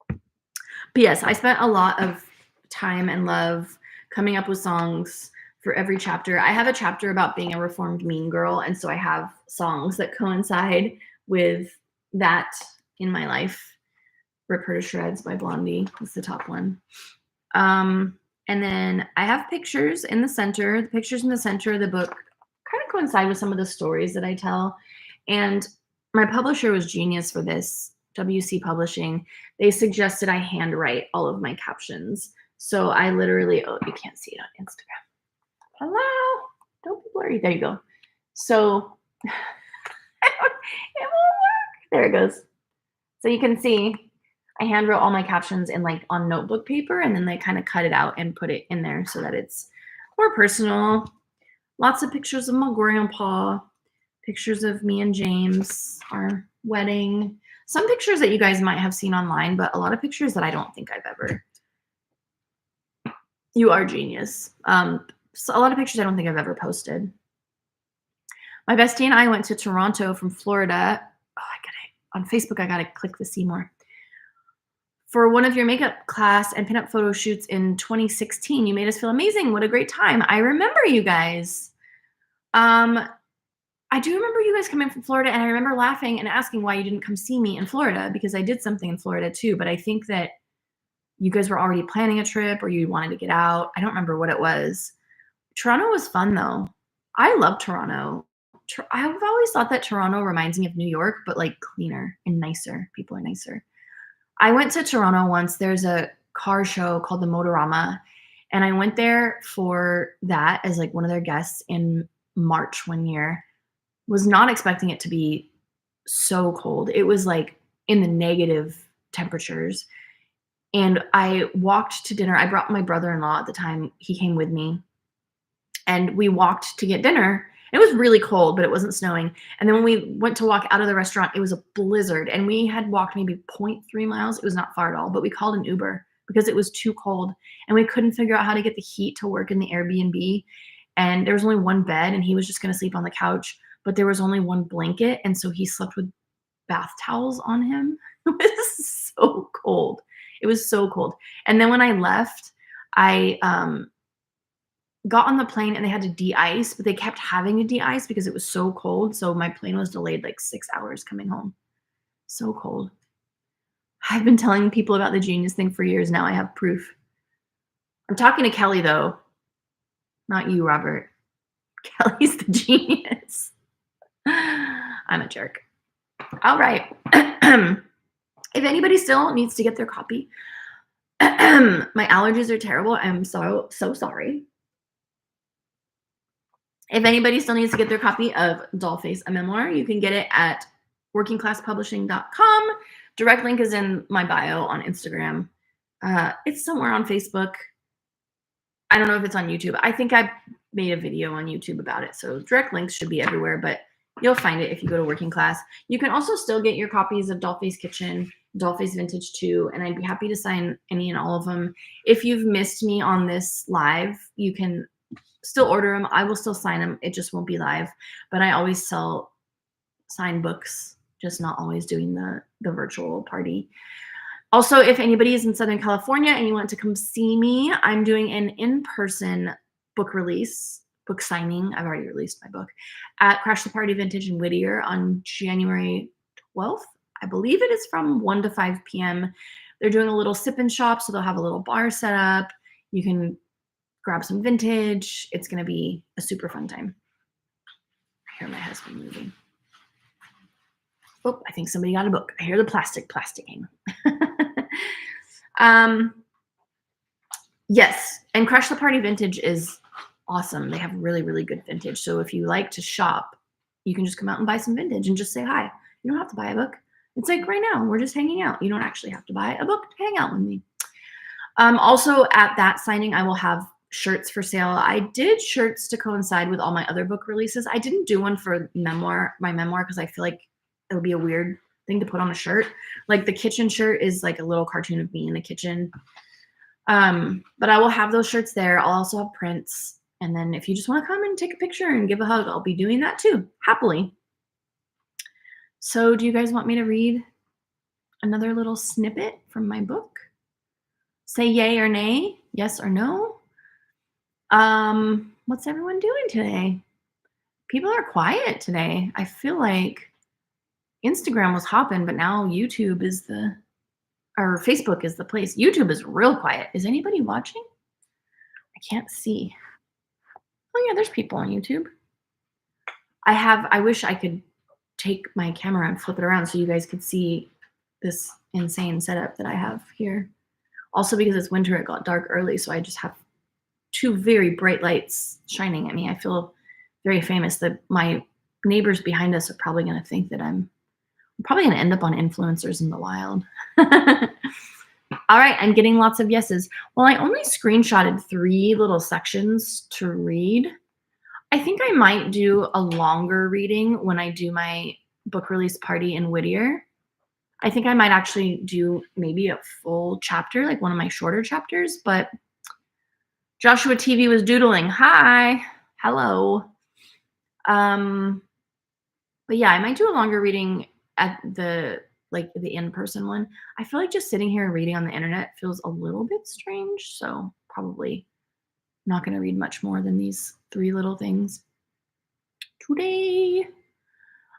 But yes, I spent a lot of time and love coming up with songs for every chapter. I have a chapter about being a reformed mean girl, and so I have songs that coincide with that in my life. Rip Her to Shreds by Blondie is the top one. And then I have pictures in the center. The pictures in the center of the book kind of coincide with some of the stories that I tell. And my publisher was genius for this, WC Publishing. They suggested I handwrite all of my captions. So I literally, oh, you can't see it on Instagram. Hello, don't be blurry. There you go. So it won't work. There it goes. So you can see I hand wrote all my captions in like on notebook paper, and then they kind of cut it out and put it in there so that it's more personal. Lots of pictures of my grandpa, pictures of me and James, our wedding. Some pictures that you guys might have seen online, but a lot of pictures that I don't think I've ever. You are genius. So a lot of pictures I don't think I've ever posted. My bestie and I went to Toronto from Florida. Oh, I got it on Facebook. I got to click the see more. For one of your makeup class and pinup photo shoots in 2016, you made us feel amazing. What a great time. I remember you guys. I do remember you guys coming from Florida, and I remember laughing and asking why you didn't come see me in Florida, because I did something in Florida too, but I think that you guys were already planning a trip or you wanted to get out. I don't remember what it was. Toronto was fun though. I love Toronto. I've always thought that Toronto reminds me of New York, but like cleaner and nicer. People are nicer. I went to Toronto once. There's a car show called the Motorama, and I went there for that as like one of their guests in March one year. Was not expecting it to be so cold. It was like in the negative temperatures. And I walked to dinner. I brought my brother-in-law at the time. He came with me. And we walked to get dinner. It was really cold, but it wasn't snowing. And then when we went to walk out of the restaurant, it was a blizzard. And we had walked maybe 0.3 miles. It was not far at all, but we called an Uber because it was too cold. And we couldn't figure out how to get the heat to work in the Airbnb. And there was only one bed, and he was just going to sleep on the couch. But there was only one blanket. And so he slept with bath towels on him. It was so cold. It was so cold. And then when I left, I got on the plane and they had to de-ice, but they kept having to de-ice because it was so cold. So my plane was delayed like 6 hours coming home. So cold. I've been telling people about the genius thing for years now. I have proof. I'm talking to Kelly though, not you, Robert. Kelly's the genius. I'm a jerk. All right. If anybody still needs to get their copy, my allergies are terrible. I'm so sorry. If anybody still needs to get their copy of Dollface, a memoir, you can get it at workingclasspublishing.com. Direct link is in my bio on Instagram. It's somewhere on Facebook. I don't know if it's on YouTube. I think I made a video on YouTube about it. So direct links should be everywhere, but you'll find it if you go to Working Class. You can also still get your copies of Dollface Kitchen, Dollface Vintage 2, and I'd be happy to sign any and all of them. If you've missed me on this live, you can still order them. I will still sign them. It just won't be live, but I always sell signed books, just not always doing the virtual party. Also, if anybody is in Southern California and you want to come see me, I'm doing an in-person book release, book signing. I've already released my book at Crash the Party Vintage in Whittier on January 12th. I believe it is from 1 to 5 p.m. They're doing a little sip and shop, so they'll have a little bar set up. You can grab some vintage. It's going to be a super fun time. I hear my husband moving. Oh, I think somebody got a book. I hear the plasticing. Yes, and Crash the Party Vintage is awesome. They have really, really good vintage. So if you like to shop, you can just come out and buy some vintage and just say hi. You don't have to buy a book. It's like right now, we're just hanging out. You don't actually have to buy a book to hang out with me. Also at that signing, I will have shirts for sale. I did shirts to coincide with all my other book releases. I didn't do one for my memoir, because I feel like it would be a weird thing to put on a shirt. Like the kitchen shirt is like a little cartoon of me in the kitchen. But I will have those shirts there. I'll also have prints. And then if you just want to come and take a picture and give a hug, I'll be doing that too, happily. So do you guys want me to read another little snippet from my book? Say yay or nay, yes or no. What's everyone doing today? People are quiet today. I feel like Instagram was hopping, but now YouTube is or Facebook is the place. YouTube is real quiet. Is anybody watching? I can't see. Oh yeah, there's people on YouTube. I wish I could take my camera and flip it around so you guys could see this insane setup that I have here. Also, because it's winter, it got dark early, so I just have two very bright lights shining at me. I feel very famous. That my neighbors behind us are probably going to think that I'm probably going to end up on Influencers in the Wild. All right, I'm getting lots of yeses. Well, I only screenshotted 3 little sections to read. I think I might do a longer reading when I do my book release party in Whittier. I think I might actually do maybe a full chapter, like one of my shorter chapters, but Joshua TV was doodling. Hi. Hello. But yeah, I might do a longer reading at the in-person one. I feel like just sitting here and reading on the internet feels a little bit strange, so probably not going to read much more than these 3 little things today.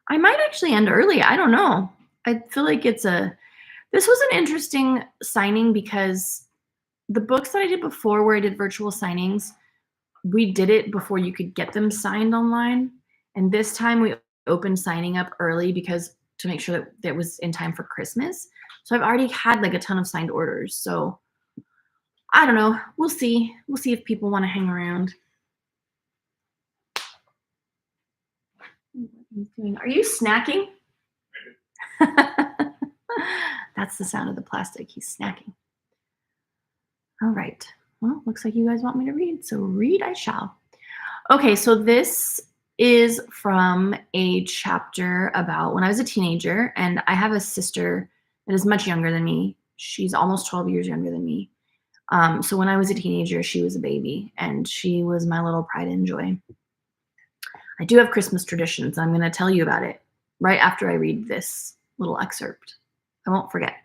I might actually end early. I don't know. I feel like this was an interesting signing because the books that I did before where I did virtual signings, we did it before you could get them signed online. And this time we opened signing up early because to make sure that it was in time for Christmas. So I've already had like a ton of signed orders. So I don't know. We'll see. We'll see if people want to hang around. Are you snacking? That's the sound of the plastic. He's snacking. All right. Well, looks like you guys want me to read, so read I shall. Okay, so this is from a chapter about when I was a teenager, and I have a sister that is much younger than me. She's almost 12 years younger than me. So when I was a teenager, she was a baby, and she was my little pride and joy. I do have Christmas traditions. I'm going to tell you about it right after I read this little excerpt. I won't forget.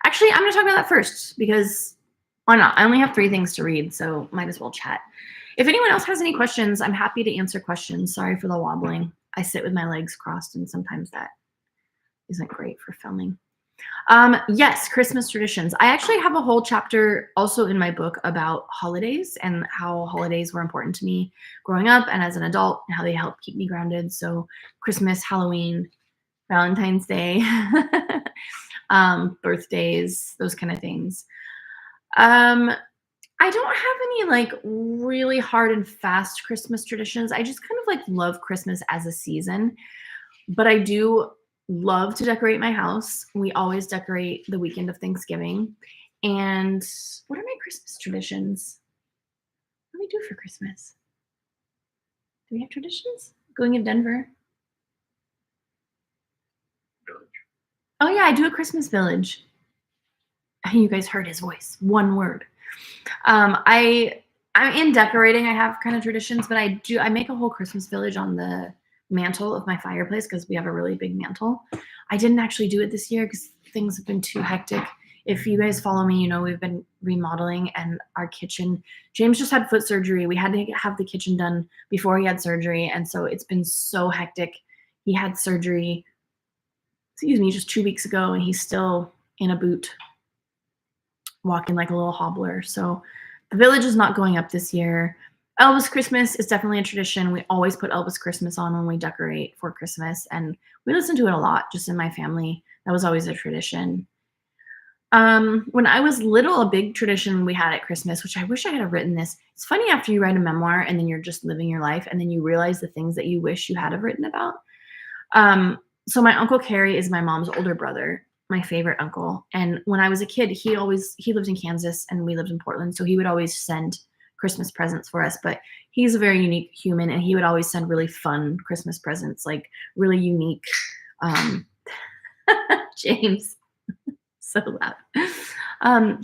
Actually, I'm going to talk about that first because why not? I only have 3 things to read, so might as well chat. If anyone else has any questions, I'm happy to answer questions. Sorry for the wobbling. I sit with my legs crossed, and sometimes that isn't great for filming. Yes, Christmas traditions. I actually have a whole chapter also in my book about holidays and how holidays were important to me growing up and as an adult and how they help keep me grounded. So Christmas, Halloween, Valentine's Day, birthdays, those kind of things. I don't have any like really hard and fast Christmas traditions. I just kind of like love Christmas as a season, but I do love to decorate my house. We always decorate the weekend of Thanksgiving. And what are my Christmas traditions? What do we do for Christmas? Do we have traditions? Going to Denver? Village. Oh yeah, I do a Christmas village. You guys heard his voice. One word. I'm in decorating. I have kind of traditions, but I make a whole Christmas village on the mantle of my fireplace because we have a really big mantle. I didn't actually do it this year because things have been too hectic. If you guys follow me, you know we've been remodeling and our kitchen. James just had foot surgery. We had to have the kitchen done before he had surgery, and so it's been so hectic. He had surgery, just 2 weeks ago, and he's still in a boot, walking like a little hobbler. So the village is not going up this year. Elvis Christmas is definitely a tradition. We always put Elvis Christmas on when we decorate for Christmas, and we listen to it a lot just in my family. That was always a tradition. When I was little, a big tradition we had at Christmas, which I wish I had written this. It's funny after you write a memoir and then you're just living your life and then you realize the things that you wish you had have written about. So my Uncle Carrie is my mom's older brother, my favorite uncle. And when I was a kid, he lived in Kansas and we lived in Portland. So he would always send Christmas presents for us, but he's a very unique human and he would always send really fun Christmas presents, like really unique, James, so loud.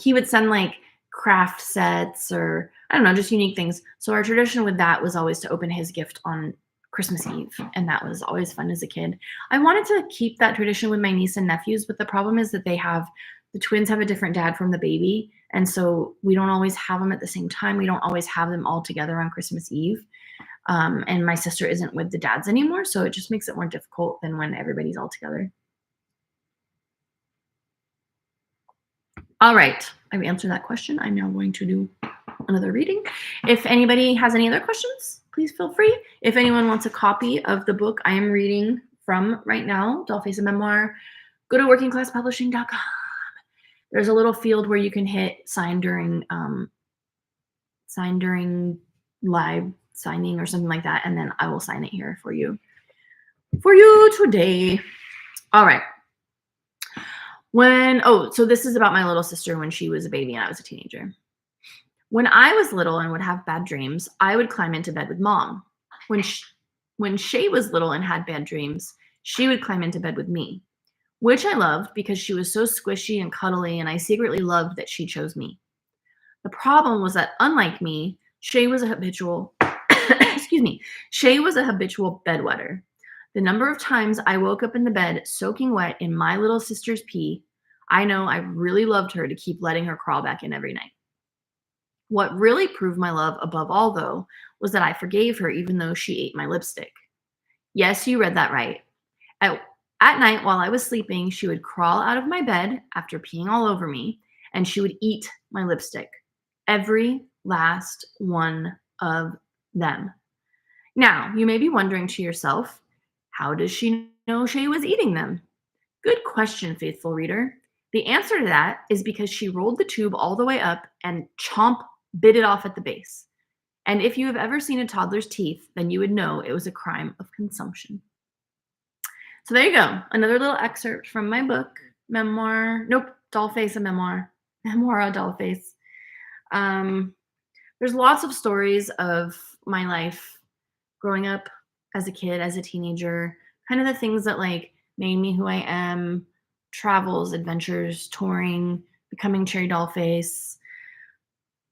He would send like craft sets or I don't know, just unique things. So our tradition with that was always to open his gift on Christmas Eve, and that was always fun as a kid. I wanted to keep that tradition with my niece and nephews, but the problem is that the twins have a different dad from the baby, and so we don't always have them at the same time. We don't always have them all together on Christmas Eve, and my sister isn't with the dads anymore, so it just makes it more difficult than when everybody's all together. All right, I've answered that question. I'm now going to do another reading. If anybody has any other questions, please feel free. If anyone wants a copy of the book I am reading from right now, Dollface, a Memoir, go to workingclasspublishing.com. There's a little field where you can hit sign during live signing or something like that, and then I will sign it here for you today. All right. So this is about my little sister when she was a baby and I was a teenager. When I was little and would have bad dreams, I would climb into bed with mom. When Shay was little and had bad dreams, she would climb into bed with me, which I loved because she was so squishy and cuddly, and I secretly loved that she chose me. The problem was that unlike me, Shay was a habitual bedwetter. The number of times I woke up in the bed soaking wet in my little sister's pee, I know I really loved her to keep letting her crawl back in every night. What really proved my love above all, though, was that I forgave her even though she ate my lipstick. Yes, you read that right. At night while I was sleeping, she would crawl out of my bed after peeing all over me, and she would eat my lipstick. Every last one of them. Now, you may be wondering to yourself, how does she know Shay was eating them? Good question, faithful reader. The answer to that is because she rolled the tube all the way up and bit it off at the base. And if you have ever seen a toddler's teeth, then you would know it was a crime of consumption. So there you go. Another little excerpt from my book, Memoir. Nope, Dollface, a Memoir. Memoir, a Dollface. There's lots of stories of my life growing up as a kid, as a teenager, kind of the things that like made me who I am, travels, adventures, touring, becoming Cherry Dollface,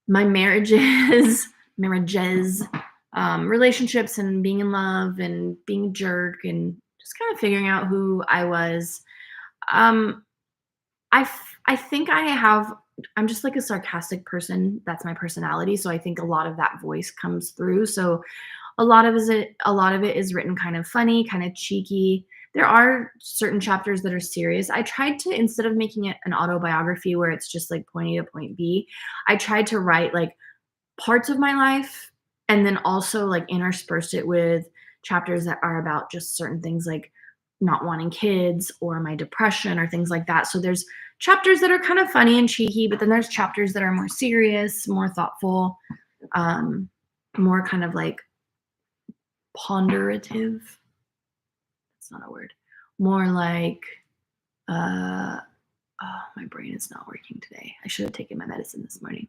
my marriages, relationships and being in love and being a jerk and just kind of figuring out who I was. I think I have I'm just like a sarcastic person. That's my personality. So I think a lot of that voice comes through. So a lot of it is written kind of funny, kind of cheeky. There are certain chapters that are serious. I tried to, instead of making it an autobiography where it's just like point A to point B, I tried to write like parts of my life and then also like interspersed it with chapters that are about just certain things like not wanting kids or my depression or things like that. So there's chapters that are kind of funny and cheeky, but then there's chapters that are more serious, more thoughtful, more kind of like ponderative. That's not a word. More like, oh, my brain is not working today. I should have taken my medicine this morning.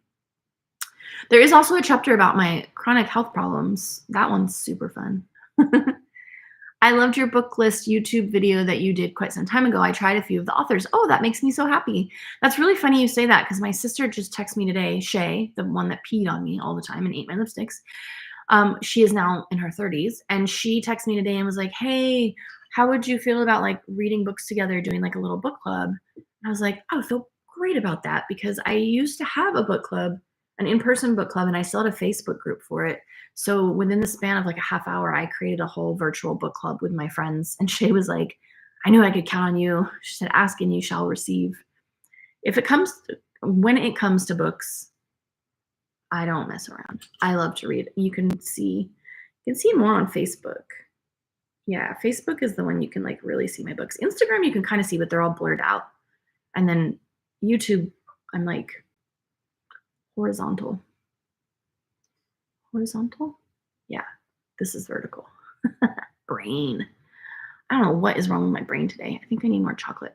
There is also a chapter about my chronic health problems. That one's super fun. I loved your book list YouTube video that you did quite some time ago. I tried a few of the authors. Oh, that makes me so happy. That's really funny you say that because my sister just texted me today, Shay, the one that peed on me all the time and ate my lipsticks. She is now in her 30s, and she texted me today and was like, hey, how would you feel about like reading books together, doing like a little book club? And I was like, I feel great about that because I used to have a book club, an in-person book club, and I still had a Facebook group for it. So within the span of like a half hour, I created a whole virtual book club with my friends. And Shay was like, I knew I could count on you. She said, ask and you shall receive. When it comes to books, I don't mess around. I love to read. You can see more on Facebook. Yeah, Facebook is the one you can like really see my books. Instagram, you can kind of see, but they're all blurred out. And then YouTube, I'm like horizontal. Horizontal? Yeah, this is vertical. Brain. I don't know what is wrong with my brain today. I think I need more chocolate.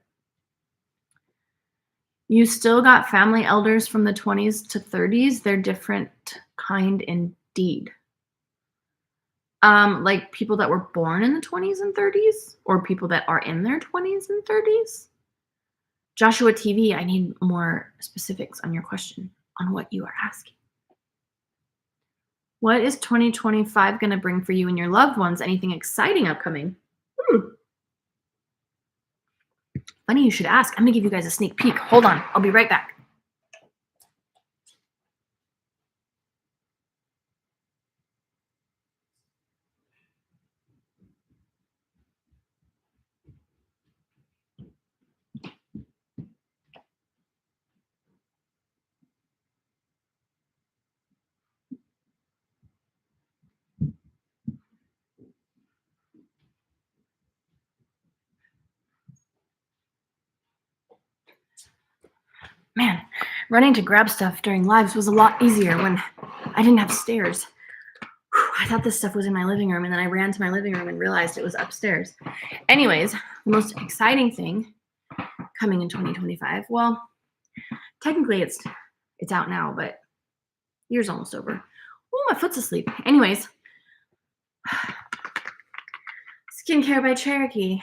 You still got family elders from the 20s to 30s. They're different kind indeed. Like people that were born in the 20s and 30s or people that are in their 20s and 30s. Joshua TV, I need more specifics on your question on what you are asking. What is 2025 going to bring for you and your loved ones? Anything exciting upcoming? Funny you should ask. I'm going to give you guys a sneak peek. Hold on. I'll be right back. Man, running to grab stuff during lives was a lot easier when I didn't have stairs. I thought this stuff was in my living room, and then I ran to my living room and realized it was upstairs. Anyways, the most exciting thing coming in 2025, well, technically it's out now, but year's almost over. Oh, my foot's asleep. Anyways, Skincare by Cherokee.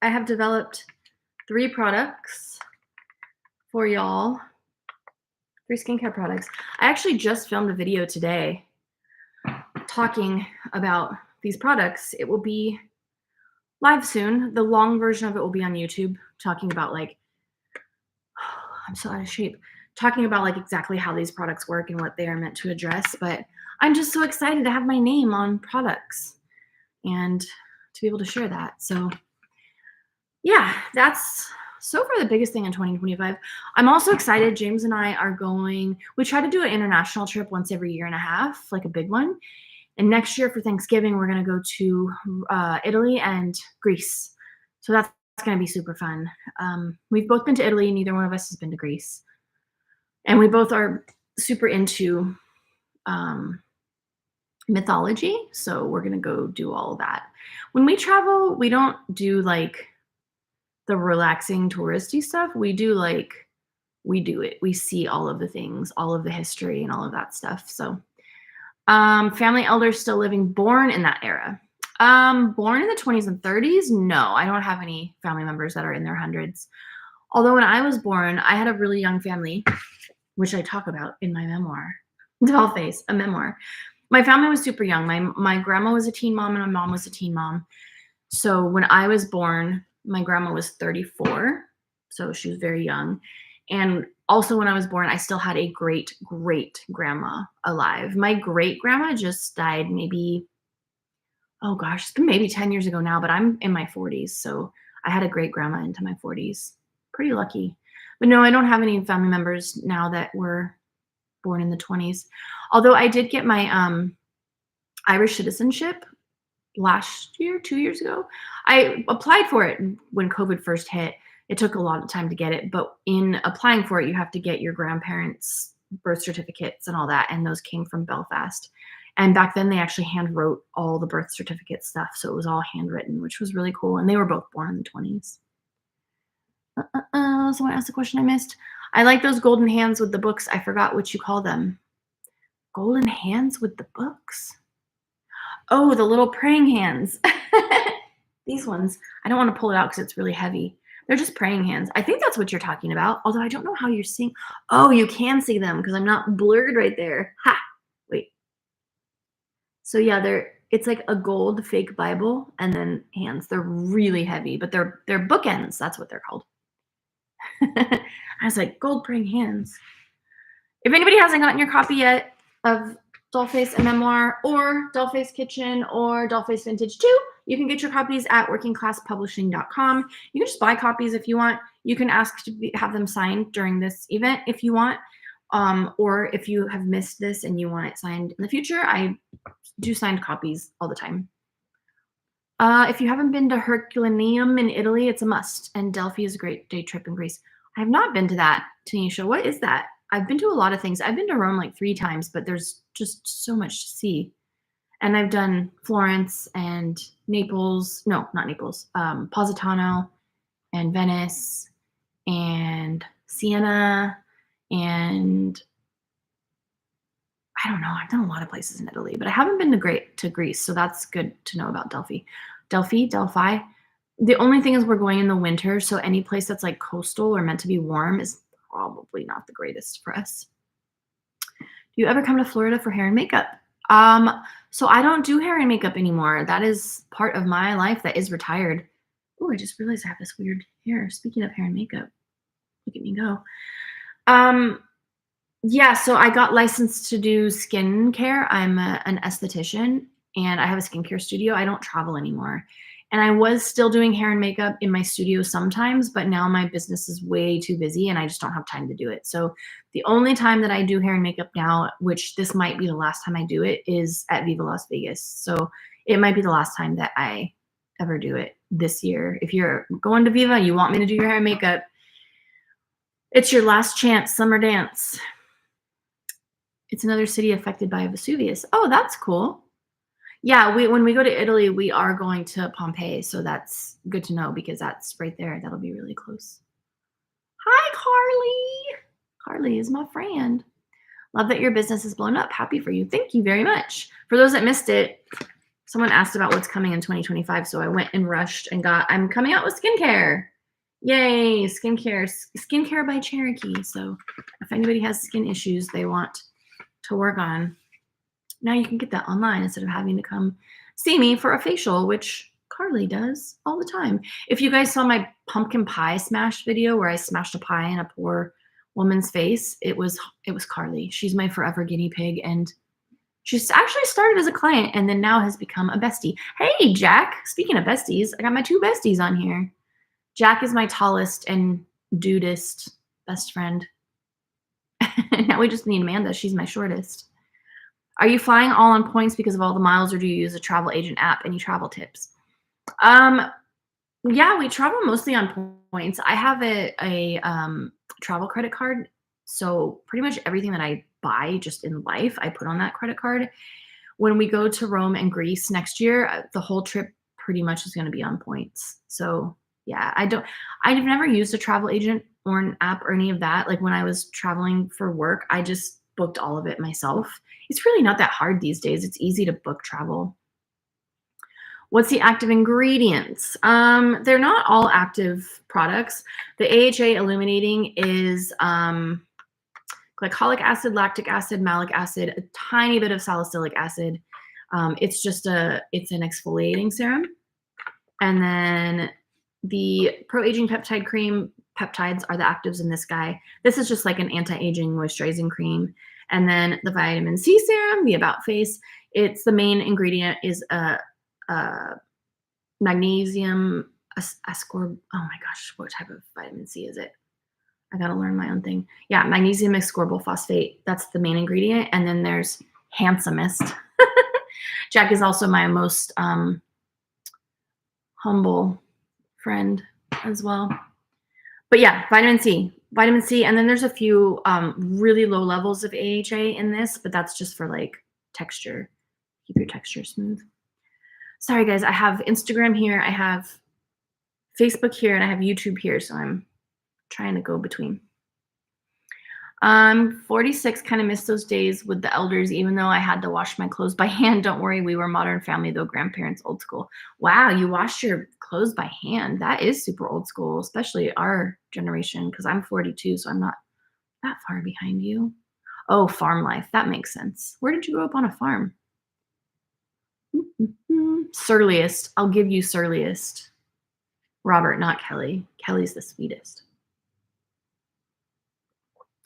I have developed 3 products for y'all. 3 skincare products. I actually just filmed a video today talking about these products. It will be live soon. The long version of it will be on YouTube, talking about like, I'm so out of shape, talking about like exactly how these products work and what they are meant to address. But I'm just so excited to have my name on products and to be able to share that. So yeah, that's so far the biggest thing in 2025. I'm also excited. James and I are going, we try to do an international trip once every year and a half, like a big one. And next year for Thanksgiving, we're going to go to Italy and Greece. So that's going to be super fun. We've both been to Italy. Neither one of us has been to Greece. And we both are super into mythology. So we're going to go do all of that. When we travel, we don't do like the relaxing touristy stuff. We do it. We see all of the things, all of the history and all of that stuff. So family elders still living, born in that era. Born in the 20s and 30s? No, I don't have any family members that are in their hundreds. Although when I was born, I had a really young family, which I talk about in my memoir, Dollface, a memoir. My family was super young. My grandma was a teen mom and my mom was a teen mom. So when I was born, my grandma was 34, so she was very young. And Also, when I was born, I still had a great grandma alive. My great grandma just died maybe, oh gosh, it's been maybe 10 years ago now, but I'm in my 40s. So I had a great grandma into my 40s. Pretty lucky. But no, I don't have any family members now that were born in the 20s. Although I did get my Irish citizenship last year, 2 years ago. I applied for it when COVID first hit. It took a lot of time to get it, but in applying for it, you have to get your grandparents' birth certificates and all that, and those came from Belfast. And back then, they actually hand wrote all the birth certificate stuff, so it was all handwritten, which was really cool. And they were both born in the 20s. Someone asked a question I missed. I like those golden hands with the books. I forgot what you call them. Golden hands with the books. Oh, the little praying hands. These ones. I don't want to pull it out because it's really heavy. They're just praying hands. I think that's what you're talking about. Although I don't know how you're seeing. Oh, you can see them because I'm not blurred right there. Ha! Wait. So yeah, it's like a gold fake Bible and then hands. They're really heavy, but they're bookends. That's what they're called. I was like, gold praying hands. If anybody hasn't gotten your copy yet of Dollface and Memoir or Dollface Kitchen or Dollface Vintage 2, you can get your copies at workingclasspublishing.com. You can just buy copies if you want. You can ask to have them signed during this event if you want. Or if you have missed this and you want it signed in the future, I do signed copies all the time. If you haven't been to Herculaneum in Italy, it's a must. And Delphi is a great day trip in Greece. I have not been to that, Tanisha. What is that? I've been to a lot of things. I've been to Rome like 3 times, but there's just so much to see. And I've done Florence and Naples. No, not Naples. Positano and Venice and Siena and I don't know. I've done a lot of places in Italy, but I haven't been to Greece, so that's good to know about Delphi. Delphi. The only thing is we're going in the winter, so any place that's like coastal or meant to be warm is probably not the greatest for us. Do you ever come to Florida for hair and makeup? So I don't do hair and makeup anymore. That is part of my life that is retired. Oh, I just realized I have this weird hair. Speaking of hair and makeup, look at me go. Yeah, so I got licensed to do skincare. I'm an esthetician and I have a skincare studio. I don't travel anymore. And I was still doing hair and makeup in my studio sometimes, but now my business is way too busy and I just don't have time to do it. So the only time that I do hair and makeup now, which this might be the last time I do it, is at Viva Las Vegas. So it might be the last time that I ever do it this year. If you're going to Viva, you want me to do your hair and makeup, it's your last chance, summer dance. It's another city affected by Vesuvius. Oh, that's cool. Yeah, when we go to Italy, we are going to Pompeii, so that's good to know because that's right there. That'll be really close. Hi, Carly. Carly is my friend. Love that your business is blown up. Happy for you. Thank you very much. For those that missed it, someone asked about what's coming in 2025, so I went and rushed and I'm coming out with skincare. Yay, skincare by Cherokee. So if anybody has skin issues they want to work on, now you can get that online instead of having to come see me for a facial, which Carly does all the time. If you guys saw my pumpkin pie smash video where I smashed a pie in a poor woman's face, it was Carly. She's my forever guinea pig, and she's actually started as a client and then now has become a bestie. Hey, Jack. Speaking of besties, I got my 2 besties on here. Jack is my tallest and dudest best friend. Now we just need Amanda. She's my shortest. Are you flying all on points because of all the miles, or do you use a travel agent app? Any travel tips? Yeah, we travel mostly on points. I have a travel credit card, so pretty much everything that I buy just in life, I put on that credit card. When we go to Rome and Greece next year, the whole trip pretty much is going to be on points. So yeah, I've never used a travel agent or an app or any of that. Like when I was traveling for work, I just booked all of it myself. It's really not that hard these days. It's easy to book travel. What's the active ingredients? They're not all active products. The AHA illuminating is glycolic acid, lactic acid, malic acid, a tiny bit of salicylic acid. It's an exfoliating serum. And then the pro-aging peptide cream peptides are the actives in this guy. This is just like an anti-aging moisturizing cream. And then the vitamin C serum, the About Face. It's the main ingredient is a magnesium ascorb. Oh my gosh, what type of vitamin C is it? I gotta learn my own thing. Yeah, magnesium ascorbyl phosphate. That's the main ingredient. And then there's handsomest. Jack is also my most humble friend as well. But yeah, vitamin C, and then there's a few really low levels of AHA in this, but that's just for like texture, keep your texture smooth. Sorry guys, I have Instagram here, I have Facebook here, and I have YouTube here, so I'm trying to go between. 46, kind of missed those days with the elders, even though I had to wash my clothes by hand. Don't worry, we were modern family though, grandparents old school. Wow, you washed your clothes by hand. That is super old school, especially our generation, because I'm 42, so I'm not that far behind you. Oh, farm life, that makes sense. Where did you grow up on a farm? Surliest, I'll give you surliest. Robert, not Kelly. Kelly's the sweetest.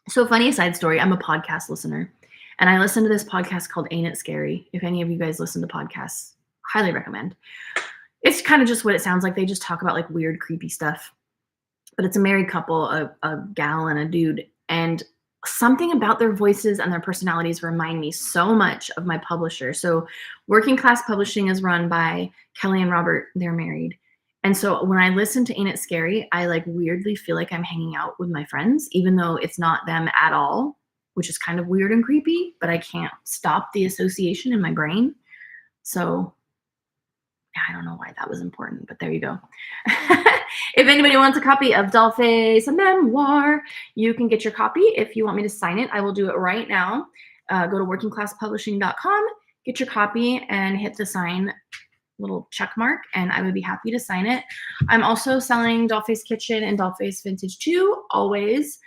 So funny side story, I'm a podcast listener, and I listen to this podcast called Ain't It Scary. If any of you guys listen to podcasts, highly recommend. It's kind of just what it sounds like. They just talk about like weird, creepy stuff. But it's a married couple, a gal and a dude, and something about their voices and their personalities remind me so much of my publisher. So Working Class Publishing is run by Kelly and Robert. They're married. And so when I listen to Ain't It Scary, I like weirdly feel like I'm hanging out with my friends, even though it's not them at all, which is kind of weird and creepy, but I can't stop the association in my brain. So I don't know why that was important, but there you go. If anybody wants a copy of Dollface, a memoir, you can get your copy. If you want me to sign it, I will do it right now. Go to workingclasspublishing.com, get your copy, and hit the sign little check mark, and I would be happy to sign it. I'm also selling Dollface Kitchen and Dollface Vintage 2, always.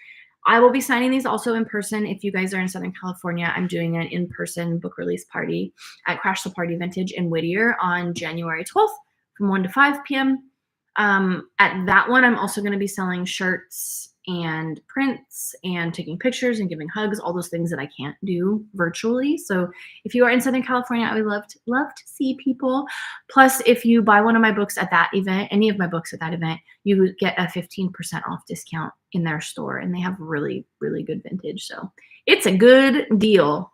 I will be signing these also in person. If you guys are in Southern California, I'm doing an in-person book release party at Crash the Party Vintage in Whittier on January 12th from 1 to 5 p.m. At that one, I'm also going to be selling shirts and prints and taking pictures and giving hugs, all those things that I can't do virtually. So if you are in Southern California, I would love to see people. Plus, if you buy one of my books at that event, any of my books at that event, you get a 15% off discount in their store, and they have really, really good vintage. So it's a good deal.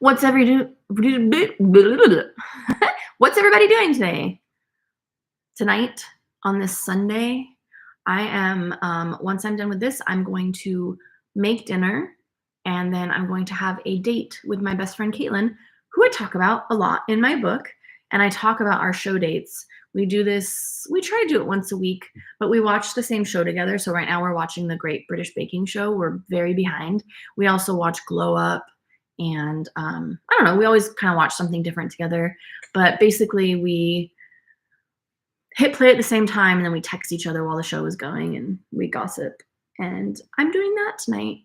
What's everybody doing today? Tonight on this Sunday, I am, once I'm done with this, I'm going to make dinner, and then I'm going to have a date with my best friend Caitlin, who I talk about a lot in my book, and I talk about our show dates. We do this, we try to do it once a week, but we watch the same show together. So right now we're watching the Great British Baking Show. We're very behind. We also watch Glow Up, and I don't know, we always kind of watch something different together, but basically we hit play at the same time, and then we text each other while the show is going, and we gossip. And I'm doing that tonight.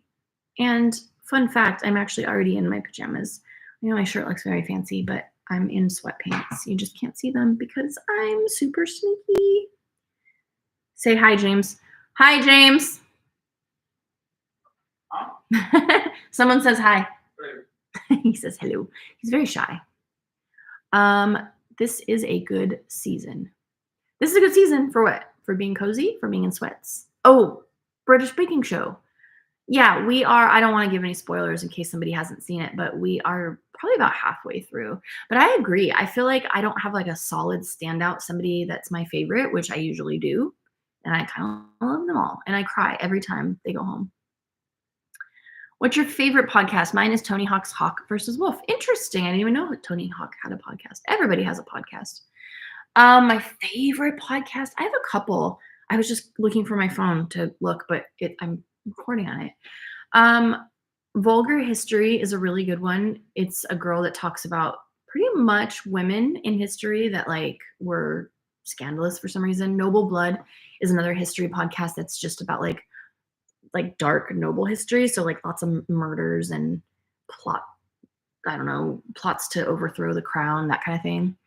And fun fact, I'm actually already in my pajamas. I know my shirt looks very fancy, but I'm in sweatpants. You just can't see them because I'm super sneaky. Say hi, James. Hi, James. Someone says hi. He says hello. He's very shy. This is a good season. This is a good season for what? For being cozy? For being in sweats? Oh, British Baking Show. Yeah, we are. I don't want to give any spoilers in case somebody hasn't seen it, but we are probably about halfway through. But I agree. I feel like I don't have like a solid standout, somebody that's my favorite, which I usually do. And I kind of love them all. And I cry every time they go home. What's your favorite podcast? Mine is Tony Hawk's Hawk versus Wolf. Interesting. I didn't even know that Tony Hawk had a podcast. Everybody has a podcast. My favorite podcast, I have a couple. I was just looking for my phone to look, but I'm recording on it. Vulgar History is a really good one. It's a girl that talks about pretty much women in history that like were scandalous for some reason. Noble Blood is another history podcast that's just about like dark noble history. So like lots of murders and plots to overthrow the crown, that kind of thing.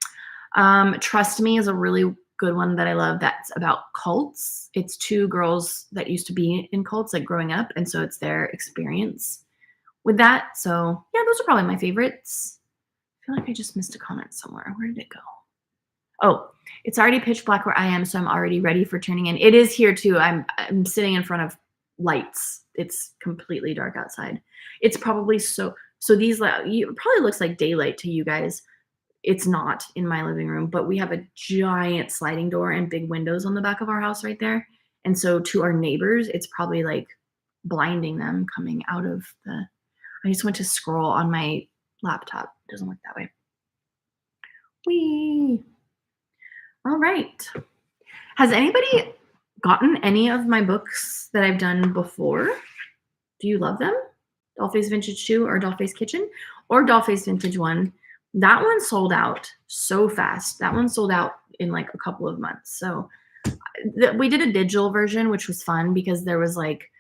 Trust Me is a really good one that I love that's about cults. It's two girls that used to be in cults, like growing up, and so it's their experience with that. So yeah, those are probably my favorites. I feel like I just missed a comment somewhere. Where did it go? Oh, it's already pitch black where I am, so I'm already ready for turning in. It is here too. I'm sitting in front of lights. It's completely dark outside. It's probably so these it probably looks like daylight to you guys. It's not in my living room, but we have a giant sliding door and big windows on the back of our house right there. And so to our neighbors, it's probably like blinding them coming out of the. I just went to scroll on my laptop. It doesn't work that way. Whee! All right. Has anybody gotten any of my books that I've done before? Do you love them? Dollface Vintage 2 or Dollface Kitchen or Dollface Vintage 1? That one sold out so fast. That one sold out in like a couple of months. So we did a digital version, which was fun because there was like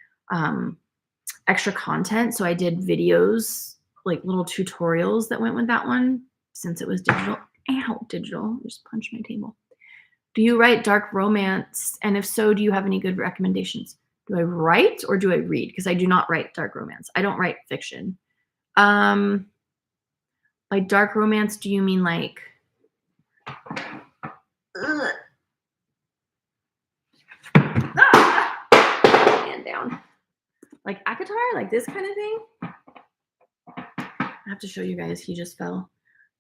extra content. So I did videos, like little tutorials that went with that one since it was digital. Ow, digital. Just punched my table. Do you write dark romance? And if so, do you have any good recommendations? Do I write or do I read? Because I do not write dark romance. I don't write fiction. By dark romance, do you mean like and down? Like ACOTAR? Like this kind of thing? I have to show you guys. He just fell.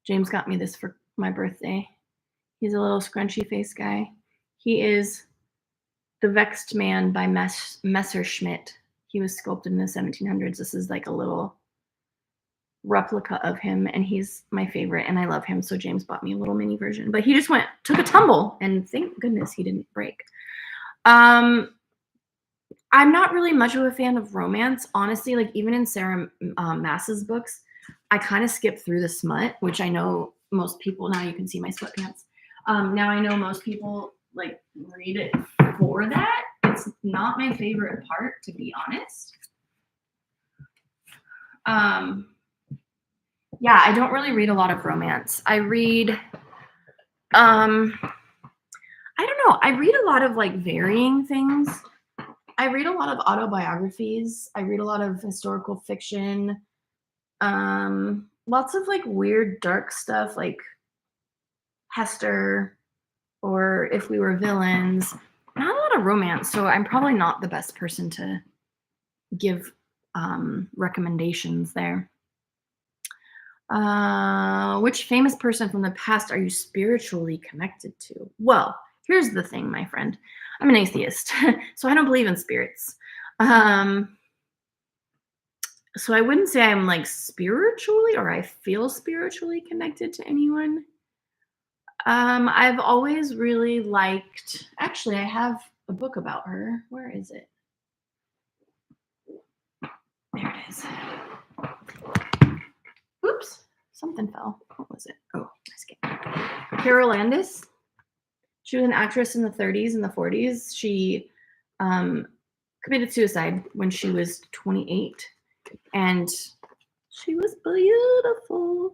James got me this for my birthday. He's a little scrunchy face guy. He is the Vexed Man by Messerschmitt. He was sculpted in the 1700s. This is like a little replica of him, and he's my favorite, and I love him. So James bought me a little mini version, but he just took a tumble, and thank goodness he didn't break. I'm not really much of a fan of romance, honestly. Like even in Sarah Mass's books, I kind of skip through the smut, which I know most people, now you can see my sweatpants. Now I know most people like read it for that. It's not my favorite part, to be honest. Yeah, I don't really read a lot of romance. I read, I don't know. I read a lot of like varying things. I read a lot of autobiographies. I read a lot of historical fiction. Lots of like weird dark stuff like Hester or If We Were Villains. Not a lot of romance, so I'm probably not the best person to give recommendations there. Which famous person from the past are you spiritually connected to? Well, here's the thing, my friend. I'm an atheist, so I don't believe in spirits. So I wouldn't say I'm like spiritually or I feel spiritually connected to anyone. I've always really liked, actually, I have a book about her. Where is it? There it is. Oops, something fell. What was it? Oh, I skipped. Carol Landis. She was an actress in the 30s and the 40s. She committed suicide when she was 28. And she was beautiful.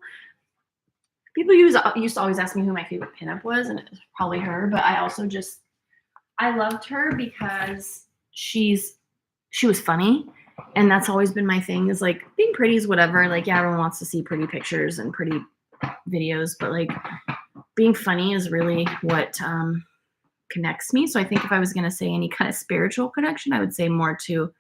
People used to always ask me who my favorite pinup was, and it was probably her. But I also I loved her because she was funny, and that's always been my thing. Is like being pretty is whatever. Like yeah, everyone wants to see pretty pictures and pretty videos, but like being funny is really what connects me. So I think if I was going to say any kind of spiritual connection, I would say more to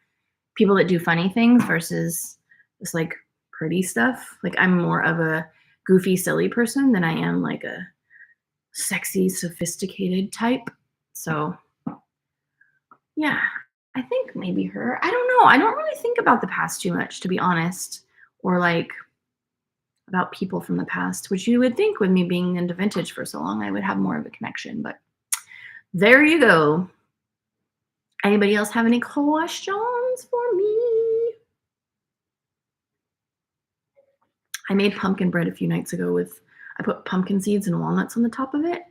people that do funny things versus this like pretty stuff. Like I'm more of a goofy, silly person than I am like a sexy, sophisticated type. So yeah, I think maybe her. I don't know. I don't really think about the past too much, to be honest, or like about people from the past, which you would think with me being into vintage for so long, I would have more of a connection. But there you go. Anybody else have any questions for me? I made pumpkin bread a few nights ago I put pumpkin seeds and walnuts on the top of it.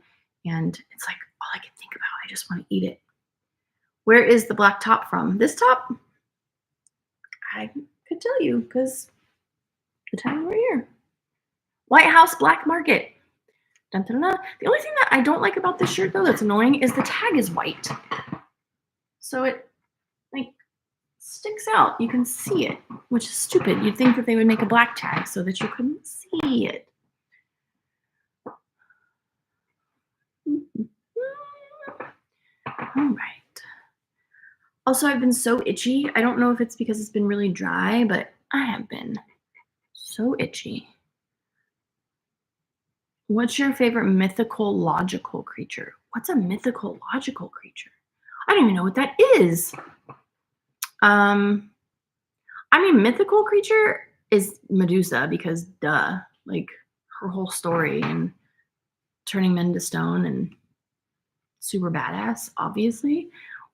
And it's like all I can think about. I just want to eat it. Where is the black top from? This top? I could tell you because the time we're here. White House Black Market. Dun, dun, dun. The only thing that I don't like about this shirt, though, that's annoying is the tag is white. So it, like, sticks out. You can see it, which is stupid. You'd think that they would make a black tag so that you couldn't see it. All right. Also, I've been so itchy. I don't know if it's because it's been really dry, but I have been so itchy. What's your favorite mythical logical creature? What's a mythical logical creature? I don't even know what that is. I mean, mythical creature is Medusa because duh, like her whole story and turning men to stone and super badass, obviously.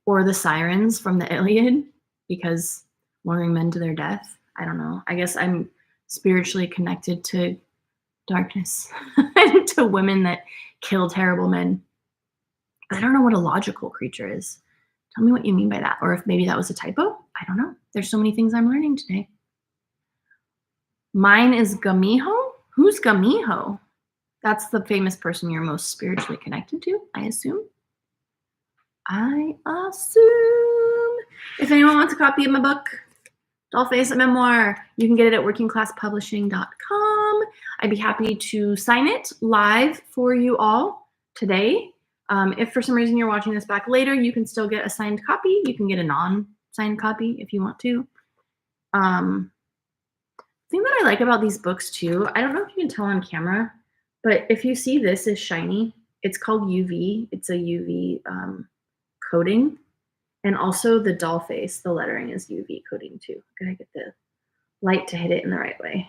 Or the sirens from the Iliad because luring men to their death. I don't know. I guess I'm spiritually connected to darkness and to women that kill terrible men. I don't know what a logical creature is. Tell me what you mean by that. Or if maybe that was a typo. I don't know. There's so many things I'm learning today. Mine is Gamiho. Who's Gamiho? That's the famous person you're most spiritually connected to, I assume. If anyone wants a copy of my book, Dollface, a Memoir, you can get it at workingclasspublishing.com. I'd be happy to sign it live for you all today. If for some reason you're watching this back later, you can still get a signed copy. You can get a non-signed copy if you want to. The thing that I like about these books too, I don't know if you can tell on camera, but if you see this is shiny, it's called UV. It's a UV coating. And also the Dollface, the lettering is UV coating too. Gotta get the light to hit it in the right way.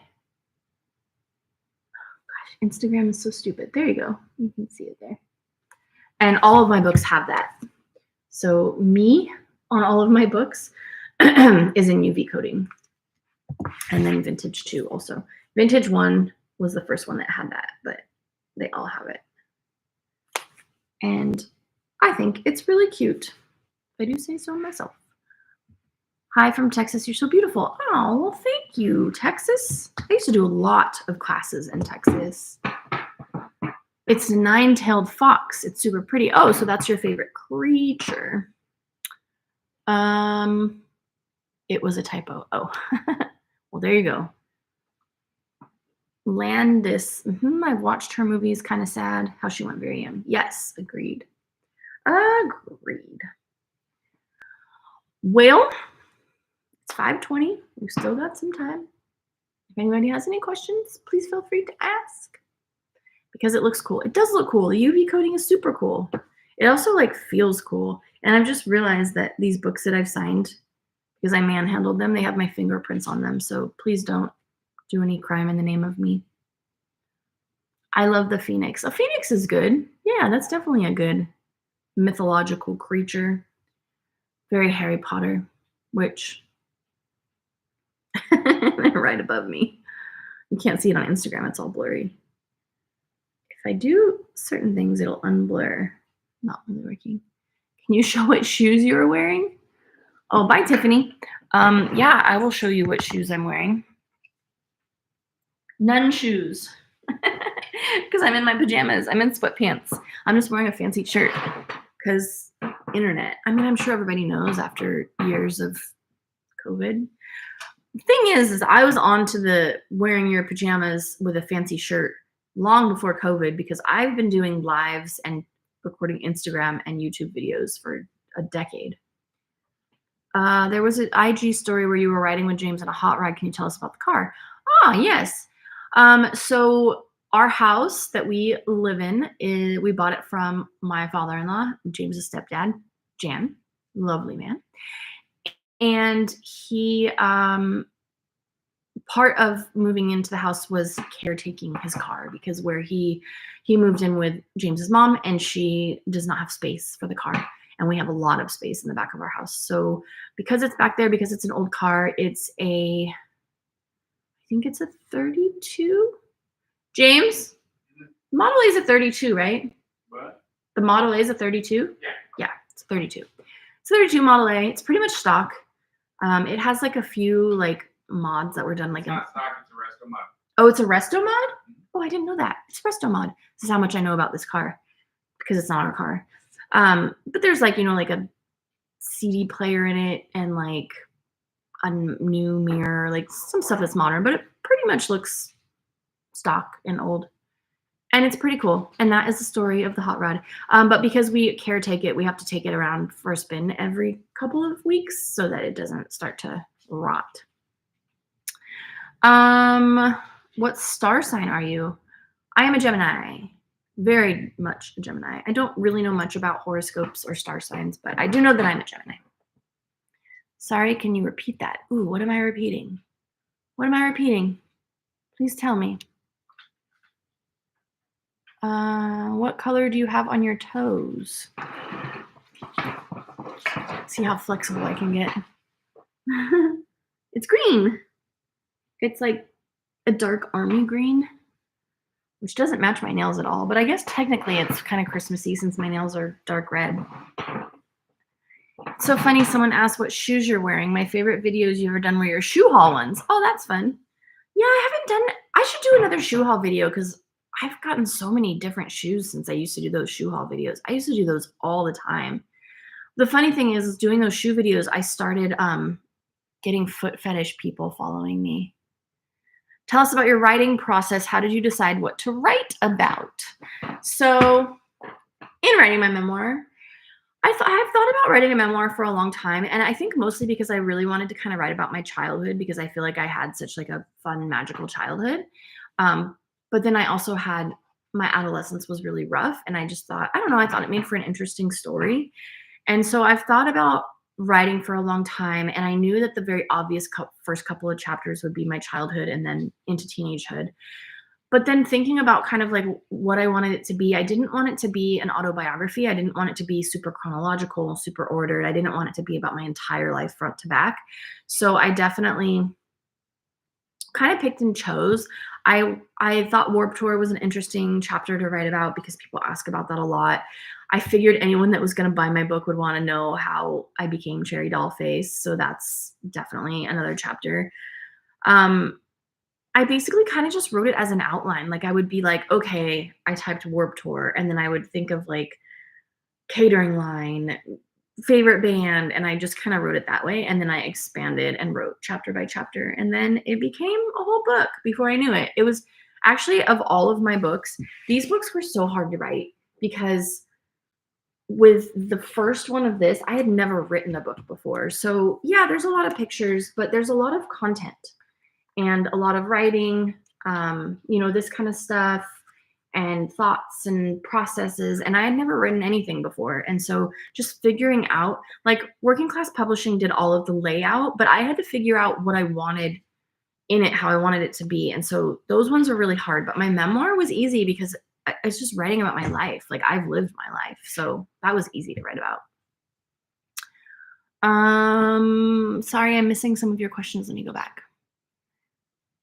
Gosh, Instagram is so stupid. There you go. You can see it there. And all of my books have that. So me on all of my books is in UV coating. And then Vintage 2 also. Vintage 1 was the first one that had that, but they all have it. And I think it's really cute. I do say so myself. Hi from Texas. You're so beautiful. Oh, well, thank you, Texas. I used to do a lot of classes in Texas. It's a nine-tailed fox. It's super pretty. Oh, so that's your favorite creature. It was a typo. Oh, well, there you go. Landis. I've watched her movies. Kind of sad how she went very young. Yes, agreed. Agreed. Well, it's 5:20. We've still got some time. If anybody has any questions, please feel free to ask. Because it looks cool. It does look cool. The UV coating is super cool. It also like feels cool. And I've just realized that these books that I've signed, because I manhandled them, they have my fingerprints on them. So please don't do any crime in the name of me. I love the phoenix. A phoenix is good. Yeah, that's definitely a good mythological creature. Very Harry Potter, which they're right above me. You can't see it on Instagram. It's all blurry. If I do certain things, it'll unblur. Not really working. Can you show what shoes you were wearing? Oh, bye, Tiffany. Yeah, I will show you what shoes I'm wearing. None shoes. Because I'm in my pajamas. I'm in sweatpants. I'm just wearing a fancy shirt. Because internet. I mean, I'm sure everybody knows after years of COVID. The thing is I was on to the wearing your pajamas with a fancy shirt long before COVID because I've been doing lives and recording Instagram and YouTube videos for a decade. There was an IG story where you were riding with James in a hot rod. Can you tell us about the car? Ah, yes. So our house that we live in, we bought it from my father-in-law, James's stepdad, Jan, lovely man. And he, part of moving into the house was caretaking his car because where he moved in with James's mom and she does not have space for the car. And we have a lot of space in the back of our house. So because it's back there, because it's an old car, it's I think it's a 32. James, Model A is a 32, right? What? The Model A is a 32? Yeah. Yeah, it's a 32. It's a 32 Model A. It's pretty much stock. It has like a few like mods that were done like it's not stock, it's a resto mod. Oh, it's a resto mod? Oh, I didn't know that. Espresso mod. This is how much I know about this car because it's not our car. But there's like, like a CD player in it and like a new mirror, like some stuff that's modern, but it pretty much looks stock and old. And it's pretty cool. And that is the story of the hot rod. But because we caretake it, we have to take it around for a spin every couple of weeks so that it doesn't start to rot. What star sign are you? I am a Gemini. Very much a Gemini. I don't really know much about horoscopes or star signs, but I do know that I'm a Gemini. Sorry, can you repeat that? Ooh, what am I repeating? What am I repeating? Please tell me. What color do you have on your toes? See how flexible I can get. It's green. It's like a dark army green, which doesn't match my nails at all, but I guess technically it's kind of Christmassy since my nails are dark red. So funny, someone asked what shoes you're wearing. My favorite videos you ever done were your shoe haul ones. Oh, that's fun. Yeah, I should do another shoe haul video because I've gotten so many different shoes since I used to do those shoe haul videos. I used to do those all the time. The funny thing is doing those shoe videos, I started getting foot fetish people following me. Tell us about your writing process. How did you decide what to write about? So in writing my memoir, I've thought about writing a memoir for a long time. And I think mostly because I really wanted to kind of write about my childhood because I feel like I had such like a fun, magical childhood. But then I also had my adolescence was really rough. And I just thought, I don't know, I thought it made for an interesting story. And so I've thought about writing for a long time. And I knew that the very obvious first couple of chapters would be my childhood and then into teenagehood. But then thinking about kind of like what I wanted it to be, I didn't want it to be an autobiography. I didn't want it to be super chronological, super ordered. I didn't want it to be about my entire life front to back. So I definitely kind of picked and chose. I thought Warped Tour was an interesting chapter to write about because people ask about that a lot. I figured anyone that was going to buy my book would want to know how I became Cherry Dollface. So that's definitely another chapter. I basically kind of just wrote it as an outline. Like I would be like, okay, I typed Warped Tour, and then I would think of like catering line, favorite band, and I just kind of wrote it that way. And then I expanded and wrote chapter by chapter, and then it became a whole book before I knew it. It was actually, of all of my books, these books were so hard to write because with the first one of this, I had never written a book before. So yeah, there's a lot of pictures, but there's a lot of content and a lot of writing, this kind of stuff and thoughts and processes. And I had never written anything before. And so just figuring out, like Working Class Publishing did all of the layout, but I had to figure out what I wanted in it, how I wanted it to be. And so those ones were really hard, but my memoir was easy because it's just writing about my life. Like I've lived my life. So that was easy to write about. Sorry, I'm missing some of your questions. Let me go back.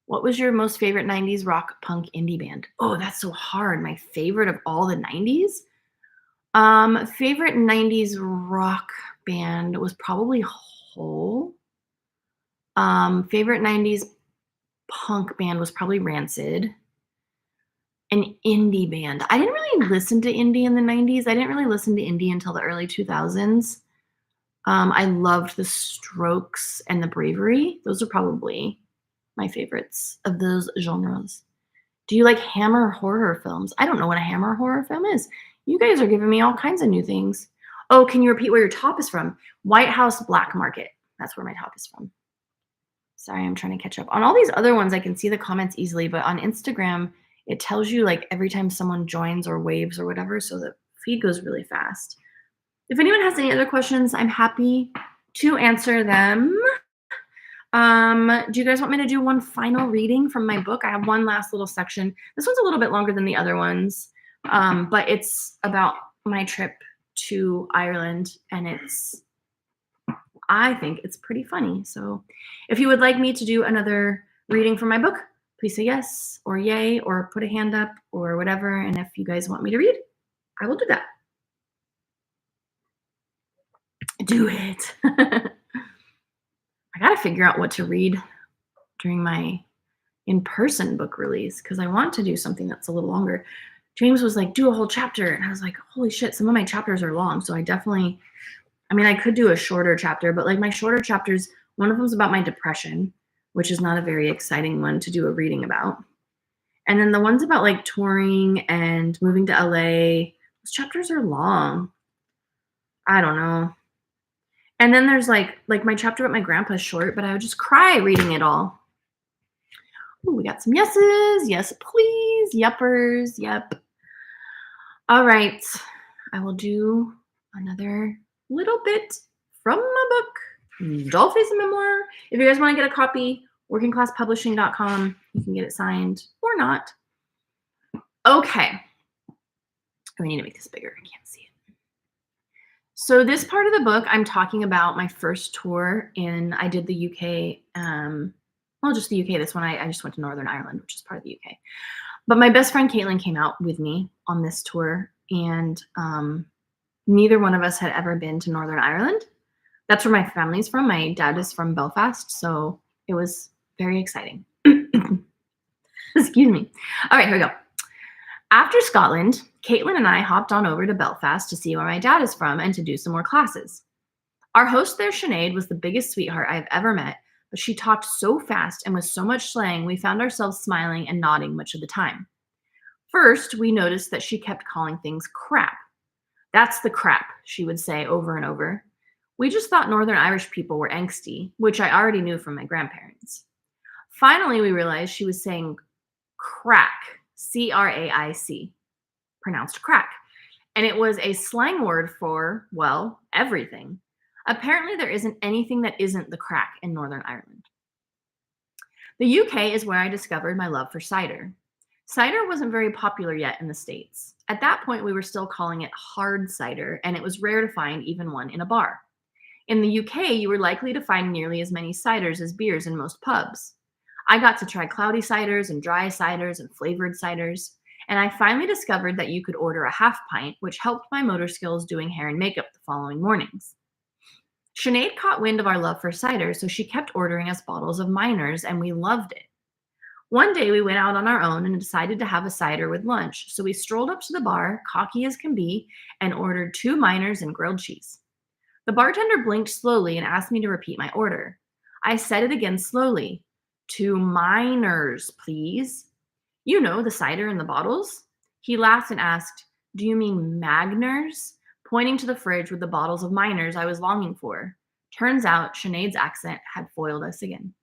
What was your most favorite 90s rock punk indie band? Oh, that's so hard. My favorite of all the 90s? Favorite 90s rock band was probably Hole. Favorite 90s punk band was probably Rancid. An indie band. I didn't really listen to indie in the 90s. I didn't really listen to indie until the early 2000s. I loved the Strokes and the Bravery. Those are probably my favorites of those genres. Do you like Hammer horror films? I don't know what a Hammer horror film is. You guys are giving me all kinds of new things. Oh, can you repeat where your top is from? White House Black Market. That's where my top is from. Sorry, I'm trying to catch up. On all these other ones, I can see the comments easily, but on Instagram, it tells you like every time someone joins or waves or whatever, so the feed goes really fast. If anyone has any other questions, I'm happy to answer them. Do you guys want me to do one final reading from my book? I have one last little section. This one's a little bit longer than the other ones, but it's about my trip to Ireland, and I think it's pretty funny. So if you would like me to do another reading from my book, please say yes or yay or put a hand up or whatever. And if you guys want me to read, I will do that. Do it. I got to figure out what to read during my in-person book release because I want to do something that's a little longer. James was like, do a whole chapter. And I was like, holy shit, some of my chapters are long. So I definitely, I mean, I could do a shorter chapter, but like my shorter chapters, one of them is about my depression, which is not a very exciting one to do a reading about. And then the ones about like touring and moving to LA, those chapters are long. I don't know. And then there's like my chapter about my grandpa's short, but I would just cry reading it all. Ooh, we got some yeses. Yes, please. Yuppers. Yep. All right. I will do another little bit from my book, Dollface and Memoir. If you guys want to get a copy, workingclasspublishing.com. You can get it signed or not. Okay. We need to make this bigger. I can't see it. So this part of the book, I'm talking about my first tour I did the UK, well, just the UK. This one, I just went to Northern Ireland, which is part of the UK. But my best friend Caitlin came out with me on this tour, and neither one of us had ever been to Northern Ireland. That's where my family's from. My dad is from Belfast, so it was very exciting. Excuse me. All right, here we go. After Scotland, Caitlin and I hopped on over to Belfast to see where my dad is from and to do some more classes. Our host there, Sinead, was the biggest sweetheart I've ever met, but she talked so fast and with so much slang, we found ourselves smiling and nodding much of the time. First, we noticed that she kept calling things crap. That's the crap, she would say over and over. We just thought Northern Irish people were angsty, which I already knew from my grandparents. Finally, we realized she was saying crack, C-R-A-I-C, pronounced crack. And it was a slang word for, well, everything. Apparently, there isn't anything that isn't the crack in Northern Ireland. The UK is where I discovered my love for cider. Cider wasn't very popular yet in the States. At that point, we were still calling it hard cider, and it was rare to find even one in a bar. In the UK, you were likely to find nearly as many ciders as beers in most pubs. I got to try cloudy ciders and dry ciders and flavored ciders, and I finally discovered that you could order a half pint, which helped my motor skills doing hair and makeup the following mornings. Sinead caught wind of our love for cider, so she kept ordering us bottles of Miners, and we loved it. One day we went out on our own and decided to have a cider with lunch, so we strolled up to the bar, cocky as can be, and ordered 2 Miners and grilled cheese. The bartender blinked slowly and asked me to repeat my order. I said it again slowly. 2 Miners, please. You know, the cider in the bottles? He laughed and asked, do you mean Magners? Pointing to the fridge with the bottles of Miners I was longing for. Turns out Sinead's accent had foiled us again.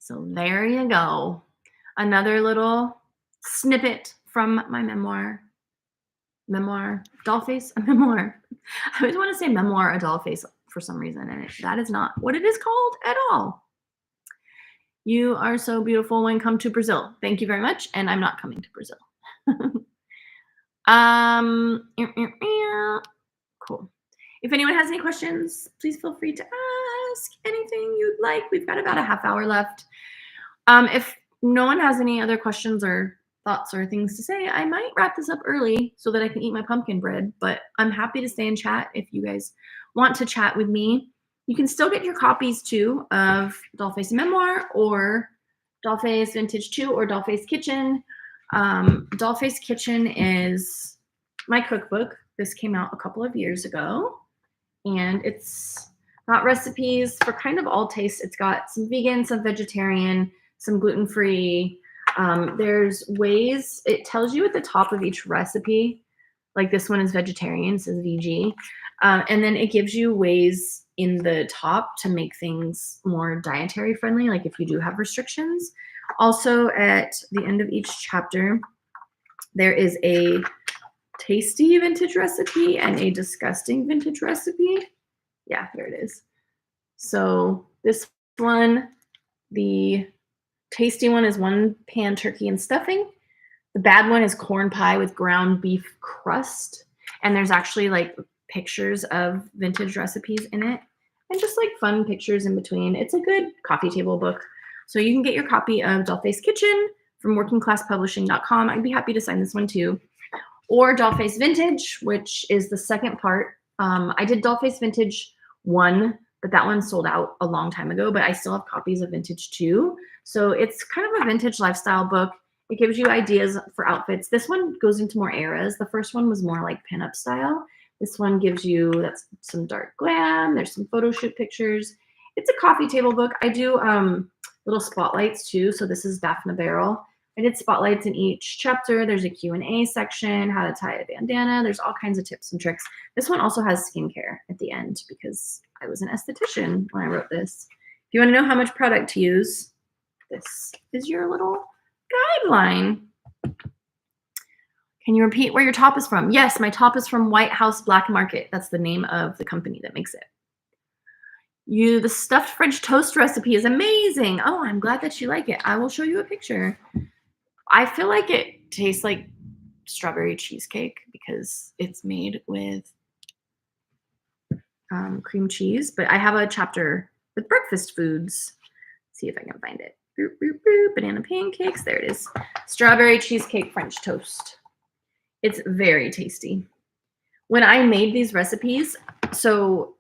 So there you go. Another little snippet from my memoir. Memoir, Dollface, a memoir. I always want to say memoir, a Dollface for some reason, and that is not what it is called at all. You are so beautiful when come to Brazil. Thank you very much, and I'm not coming to Brazil. Cool. If anyone has any questions, please feel free to ask anything you'd like. We've got about a half hour left. If no one has any other questions or thoughts or things to say, I might wrap this up early so that I can eat my pumpkin bread, but I'm happy to stay and chat if you guys want to chat with me. You can still get your copies too of Dollface Memoir or Dollface Vintage 2 or Dollface Kitchen. Dollface Kitchen is my cookbook. This came out a couple of years ago, and it's got recipes for kind of all tastes. It's got some vegan, some vegetarian, some gluten-free. There's ways, it tells you at the top of each recipe, like this one is vegetarian, it says VG, and then it gives you ways in the top to make things more dietary friendly, like if you do have restrictions. Also, at the end of each chapter, there is a tasty vintage recipe and a disgusting vintage recipe. Yeah, here it is. So this one, the tasty one is 1 pan turkey and stuffing. The bad one is corn pie with ground beef crust. And there's actually like pictures of vintage recipes in it and just like fun pictures in between. It's a good coffee table book. So you can get your copy of Dollface Kitchen from workingclasspublishing.com. I'd be happy to sign this one too. Or Dollface Vintage, which is the second part. I did Dollface Vintage 1 but that one sold out a long time ago, but I still have copies of Vintage 2. So it's kind of a vintage lifestyle book. It gives you ideas for outfits. This one goes into more eras. The first one was more like pinup style. This one gives you, that's some dark glam. There's some photo shoot pictures. It's a coffee table book. I do little spotlights too. So this is Daphne Barrel. I did spotlights in each chapter. There's a Q&A section, how to tie a bandana. There's all kinds of tips and tricks. This one also has skincare at the end because I was an esthetician when I wrote this. If you want to know how much product to use, this is your little guideline. Can you repeat where your top is from? Yes, my top is from White House Black Market. That's the name of the company that makes it. The stuffed French toast recipe is amazing. Oh, I'm glad that you like it. I will show you a picture. I feel like it tastes like strawberry cheesecake because it's made with cream cheese, but I have a chapter with breakfast foods. Let's see if I can find it. Boop, boop, boop. Banana pancakes. There it is. Strawberry cheesecake French toast. It's very tasty. When I made these recipes, so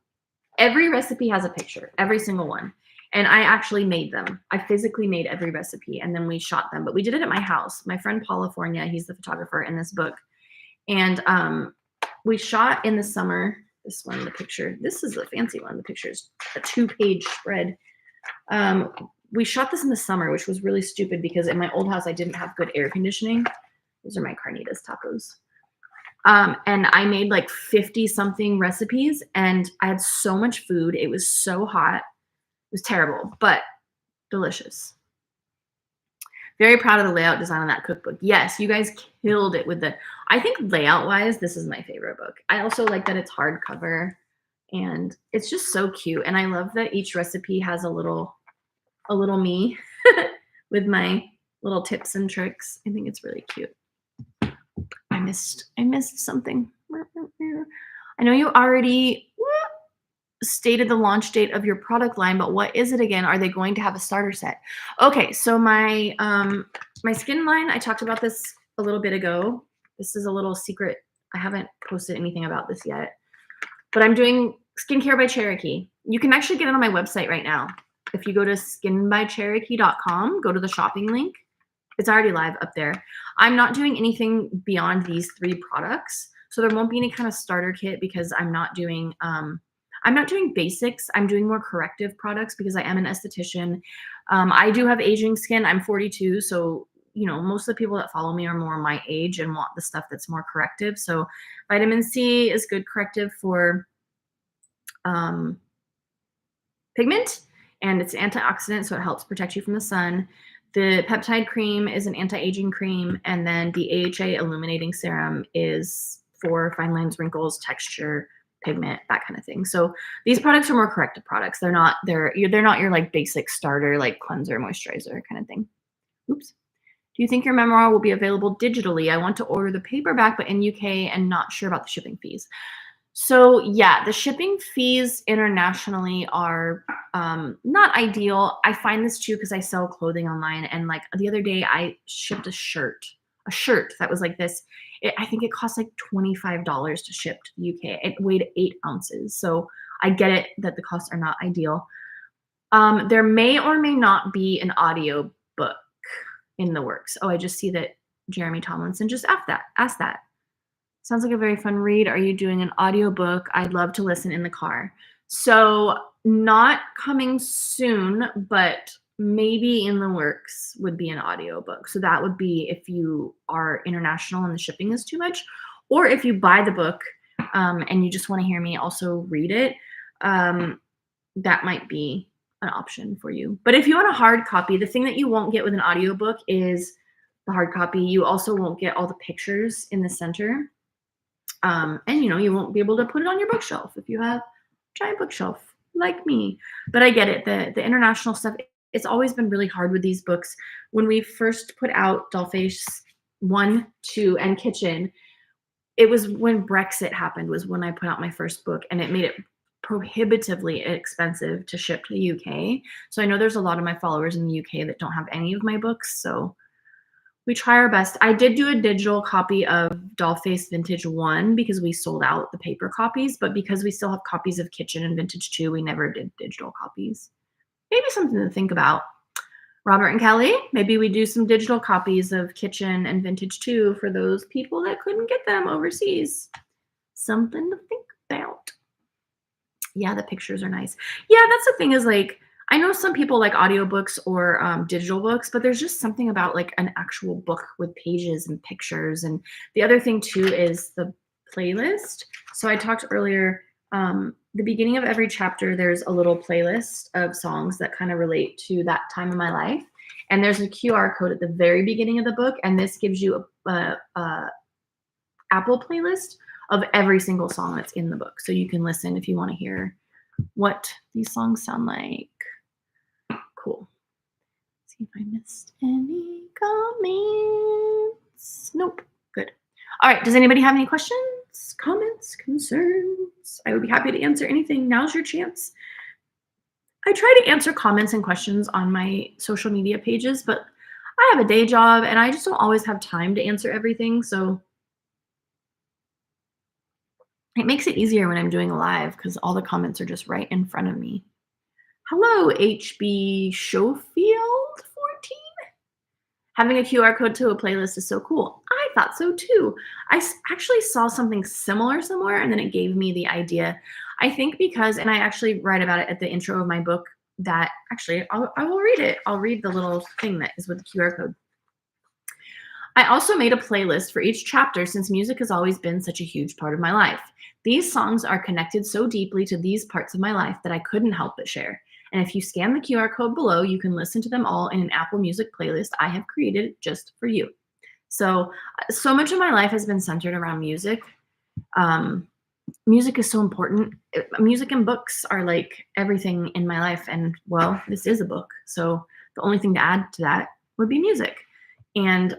every recipe has a picture, every single one. And I actually made them. I physically made every recipe and then we shot them. But we did it at my house. My friend California, he's the photographer in this book. And we shot in the summer. This one, the picture. This is a fancy one. The picture's a 2-page spread. We shot this in the summer, which was really stupid because in my old house, I didn't have good air conditioning. These are my carnitas tacos. And I made like 50 something recipes and I had so much food. It was so hot. It was terrible, but delicious. Very proud of the layout design on that cookbook. Yes, you guys killed it with I think layout wise, this is my favorite book. I also like that it's hardcover and it's just so cute. And I love that each recipe has a little me with my little tips and tricks. I think it's really cute. I missed something. I know you already stated the launch date of your product line, but what is it again? Are they going to have a starter set? Okay, so my my skin line, I talked about this a little bit ago. This is a little secret. I haven't posted anything about this yet, but I'm doing skincare by Cherokee. You can actually get it on my website right now. If you go to skinbycherokee.com, go to the shopping link. It's already live up there. I'm not doing anything beyond these 3 products. So there won't be any kind of starter kit because I'm not doing basics. I'm doing more corrective products because I am an esthetician. I do have aging skin. I'm 42. So, you know, most of the people that follow me are more my age and want the stuff that's more corrective. So vitamin C is good corrective for pigment and it's antioxidant. So it helps protect you from the sun. The peptide cream is an anti-aging cream, and then the AHA illuminating serum is for fine lines, wrinkles, texture, pigment, that kind of thing. So these products are more corrective products. They're not your like basic starter, like cleanser, moisturizer kind of thing. Oops. Do you think your memoir will be available digitally? I want to order the paperback, but in UK and not sure about the shipping fees. So yeah, the shipping fees internationally are not ideal. I find this too because I sell clothing online, and like the other day I shipped a shirt that was like this. I think it cost like $25 to ship to the UK. It weighed 8 ounces. So I get it that the costs are not ideal. There may or may not be an audio book in the works. Oh, I just see that Jeremy Tomlinson just asked that. Sounds like a very fun read. Are you doing an audiobook? I'd love to listen in the car. So not coming soon, but maybe in the works would be an audiobook. So that would be if you are international and the shipping is too much, or if you buy the book and you just want to hear me also read it, that might be an option for you. But if you want a hard copy, the thing that you won't get with an audiobook is the hard copy. You also won't get all the pictures in the center. And you know, you won't be able to put it on your bookshelf if you have a giant bookshelf like me. But I get it. The international stuff, it's always been really hard with these books. When we first put out Dollface 1, 2, and Kitchen, it was when Brexit happened was when I put out my first book, and it made it prohibitively expensive to ship to the UK. So I know there's a lot of my followers in the UK that don't have any of my books. So We try our best. I did do a digital copy of Dollface Vintage 1 because we sold out the paper copies, but because we still have copies of Kitchen and Vintage 2, we never did digital copies. Maybe something to think about. Robert and Kelly, maybe we do some digital copies of Kitchen and Vintage 2 for those people that couldn't get them overseas. Something to think about. Yeah, the pictures are nice. Yeah, that's the thing is like, I know some people like audiobooks or digital books, but there's just something about like an actual book with pages and pictures. And the other thing too is the playlist. So I talked earlier, the beginning of every chapter, there's a little playlist of songs that kind of relate to that time of my life. And there's a QR code at the very beginning of the book. And this gives you a Apple playlist of every single song that's in the book. So you can listen if you want to hear what these songs sound like. Cool. Let's see if I missed any comments. Nope. Good. All right. Does anybody have any questions, comments, concerns? I would be happy to answer anything. Now's your chance. I try to answer comments and questions on my social media pages, but I have a day job and I just don't always have time to answer everything. So it makes it easier when I'm doing a live because all the comments are just right in front of me. Hello, HB Schofield 14. Having a QR code to a playlist is so cool. I thought so too. I actually saw something similar somewhere and then it gave me the idea. I think because, and I actually write about it at the intro of my book that actually I will read it. I'll read the little thing that is with the QR code. I also made a playlist for each chapter since music has always been such a huge part of my life. These songs are connected so deeply to these parts of my life that I couldn't help but share. And if you scan the QR code below, you can listen to them all in an Apple Music playlist I have created just for you. So much of my life has been centered around music. Music is so important. Music and books are like everything in my life. And well, this is a book. So the only thing to add to that would be music. And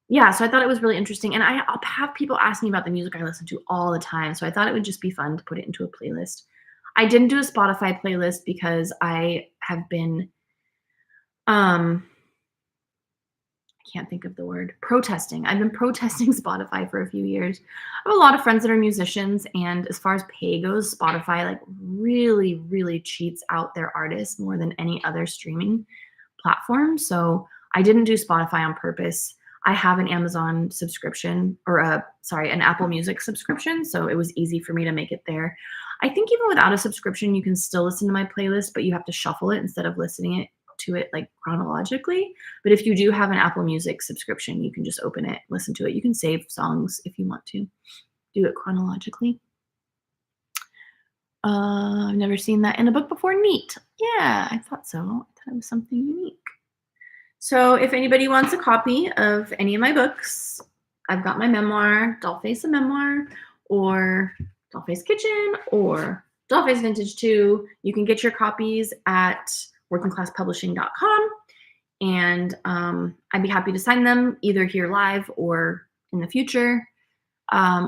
yeah, so I thought it was really interesting. And I'll have people ask me about the music I listen to all the time. So I thought it would just be fun to put it into a playlist. I didn't do a Spotify playlist because I have been, I can't think of the word, protesting. I've been protesting Spotify for a few years. I have a lot of friends that are musicians. And as far as pay goes, Spotify like really, really cheats out their artists more than any other streaming platform. So I didn't do Spotify on purpose. I have an Amazon subscription or an Apple Music subscription. So it was easy for me to make it there. I think even without a subscription, you can still listen to my playlist, but you have to shuffle it instead of listening to it like chronologically. But if you do have an Apple Music subscription, you can just open it, listen to it. You can save songs if you want to do it chronologically. I've never seen that in a book before. Neat. Yeah, I thought so. I thought it was something unique. So if anybody wants a copy of any of my books, I've got my memoir, Dollface a Memoir, or Dollface Kitchen, or Dollface Vintage 2. You can get your copies at workingclasspublishing.com. And I'd be happy to sign them either here live or in the future.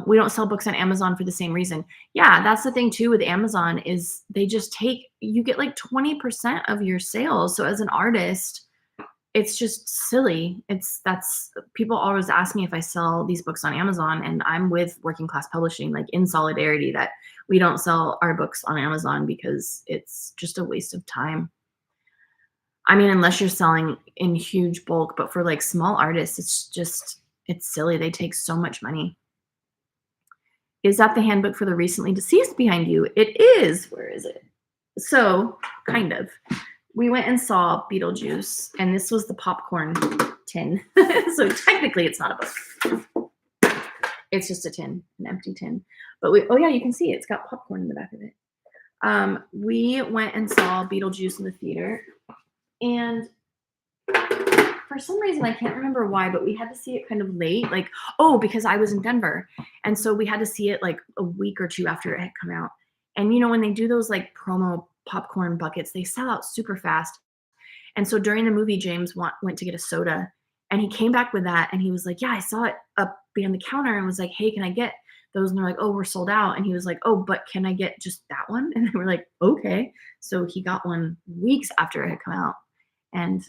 We don't sell books on Amazon for the same reason. Yeah, that's the thing too with Amazon is they just you get like 20% of your sales. So as an artist, it's just silly. People always ask me if I sell these books on Amazon, and I'm with Working Class Publishing, like in solidarity that we don't sell our books on Amazon because it's just a waste of time. I mean, unless you're selling in huge bulk, but for like small artists, it's silly. They take so much money. Is that the handbook for the recently deceased behind you? It is. Where is it? So, kind of. We went and saw Beetlejuice, and this was the popcorn tin. So technically it's not a book. It's just a tin, an empty tin. But oh yeah, you can see it. It's got popcorn in the back of it. We went and saw Beetlejuice in the theater, and for some reason, I can't remember why, but we had to see it kind of late. Because I was in Denver. And so we had to see it like a week or two after it had come out. And when they do those like promo popcorn buckets, they sell out super fast. And so during the movie, James went to get a soda, and he came back with that, and he was like, yeah, I saw it up behind the counter, and was like, hey, can I get those? And they're like, oh, we're sold out. And he was like, oh, but can I get just that one? And they were like, okay. So he got one weeks after it had come out, and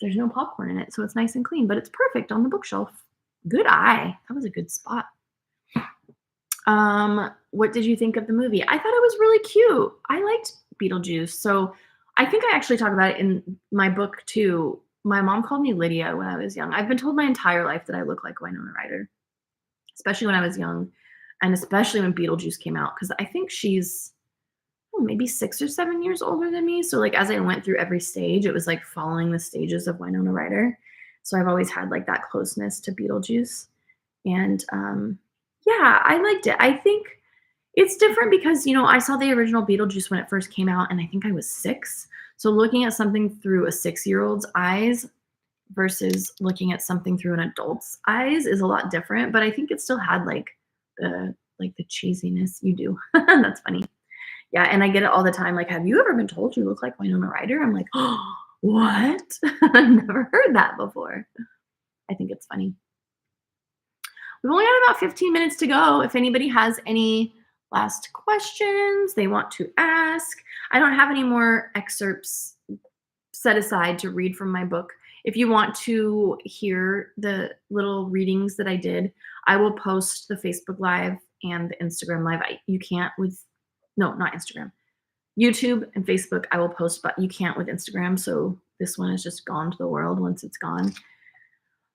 there's no popcorn in it, so it's nice and clean, but it's perfect on the bookshelf. Good eye. That was a good spot. What did you think of the movie? I thought it was really cute. I liked Beetlejuice. So I think I actually talk about it in my book too. My mom called me Lydia when I was young. I've been told my entire life that I look like Winona Ryder, especially when I was young, and especially when Beetlejuice came out, because I think she's maybe 6 or 7 years older than me. So like as I went through every stage, it was like following the stages of Winona Ryder. So I've always had like that closeness to Beetlejuice. And yeah, I liked it. I think it's different because, I saw the original Beetlejuice when it first came out, and I think I was 6. So looking at something through a 6-year-old's eyes versus looking at something through an adult's eyes is a lot different. But I think it still had like the cheesiness you do. That's funny. Yeah, and I get it all the time. Like, have you ever been told you look like Winona Ryder? I'm like, oh, what? I've never heard that before. I think it's funny. We've only got about 15 minutes to go. If anybody has any last questions they want to ask, I don't have any more excerpts set aside to read from my book. If you want to hear the little readings that I did, I will post the Facebook Live and the Instagram Live. You can't with, no, not Instagram. YouTube and Facebook, I will post, but you can't with Instagram. So this one is just gone to the world once it's gone.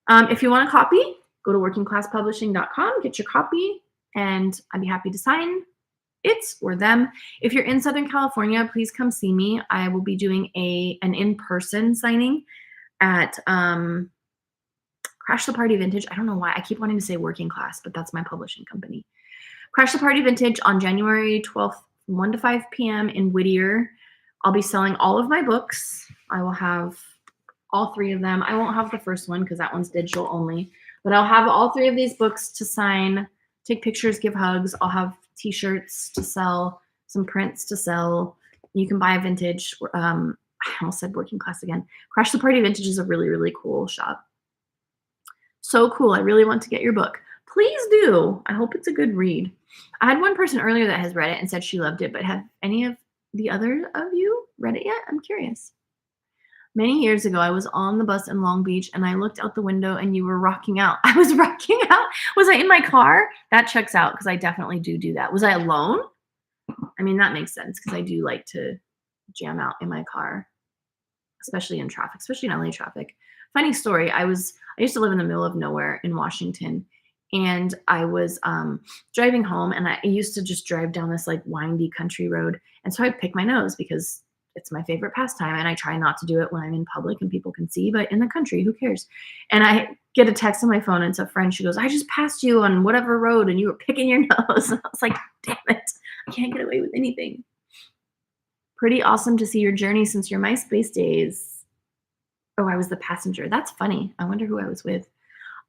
If you want a copy, go to workingclasspublishing.com, get your copy, and I'd be happy to sign it or them. If you're in Southern California, please come see me. I will be doing an in-person signing at Crash the Party Vintage. I don't know why. I keep wanting to say Working Class, but that's my publishing company. Crash the Party Vintage on January 12th, 1 to 5 p.m. in Whittier. I'll be selling all of my books. I will have all 3 of them. I won't have the first one because that one's digital only, but I'll have all 3 of these books to sign, take pictures, give hugs. I'll have t-shirts to sell, some prints to sell. You can buy a vintage. I almost said Working Class again. Crash the Party Vintage is a really, really cool shop. So cool. I really want to get your book. Please do. I hope it's a good read. I had one person earlier that has read it and said she loved it, but have any of the other of you read it yet? I'm curious. Many years ago, I was on the bus in Long Beach and I looked out the window and you were rocking out. I was rocking out. Was I in my car? That checks out because I definitely do that. Was I alone? I mean, that makes sense because I do like to jam out in my car, especially in traffic, especially in LA traffic. Funny story. I used to live in the middle of nowhere in Washington, and I was driving home, and I used to just drive down this like windy country road. And so I'd pick my nose because it's my favorite pastime, and I try not to do it when I'm in public and people can see, but in the country, who cares? And I get a text on my phone, and it's a friend. She goes, I just passed you on whatever road and you were picking your nose. And I was like, damn it, I can't get away with anything. Pretty awesome to see your journey since your MySpace days. Oh, I was the passenger. That's funny. I wonder who I was with.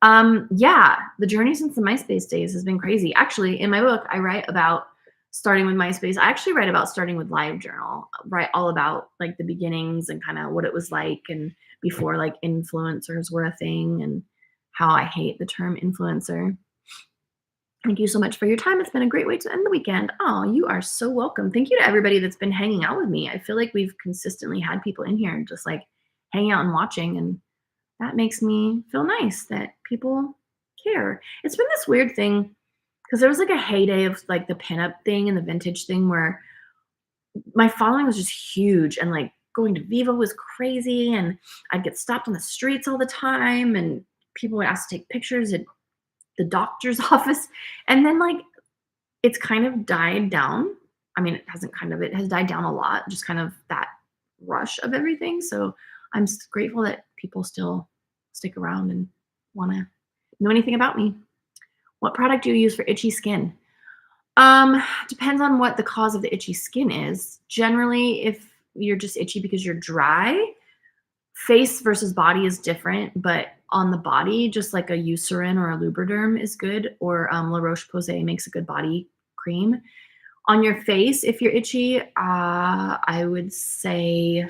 Yeah, the journey since the MySpace days has been crazy. Actually, in my book, I write about starting with MySpace. I actually write about starting with LiveJournal, write all about like the beginnings and kind of what it was like and before like influencers were a thing and how I hate the term influencer. Thank you so much for your time. It's been a great way to end the weekend. Oh, you are so welcome. Thank you to everybody that's been hanging out with me. I feel like we've consistently had people in here just like hanging out and watching, and that makes me feel nice that people care. It's been this weird thing because there was like a heyday of like the pinup thing and the vintage thing where my following was just huge, and like going to Viva was crazy, and I'd get stopped on the streets all the time, and people would ask to take pictures at the doctor's office. And then like it's kind of died down. I mean, it has died down a lot, just kind of that rush of everything. So I'm grateful that people still stick around and want to know anything about me. What product do you use for itchy skin? Depends on what the cause of the itchy skin is. Generally, if you're just itchy because you're dry, face versus body is different, but on the body, just like a Eucerin or a Lubriderm is good, or La Roche-Posay makes a good body cream. On your face, if you're itchy, I would say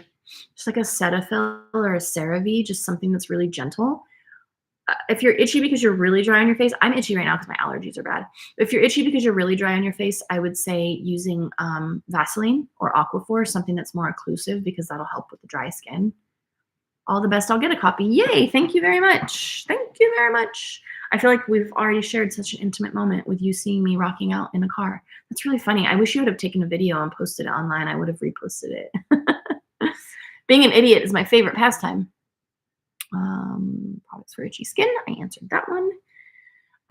just like a Cetaphil or a CeraVe, just something that's really gentle. If you're itchy because you're really dry on your face, I'm itchy right now because my allergies are bad. If you're itchy because you're really dry on your face, I would say using Vaseline or Aquaphor, something that's more occlusive, because that'll help with the dry skin. All the best. I'll get a copy. Yay. Thank you very much. Thank you very much. I feel like we've already shared such an intimate moment with you seeing me rocking out in a car. That's really funny. I wish you would have taken a video and posted it online. I would have reposted it. Being an idiot is my favorite pastime. Products for itchy skin. I answered that one.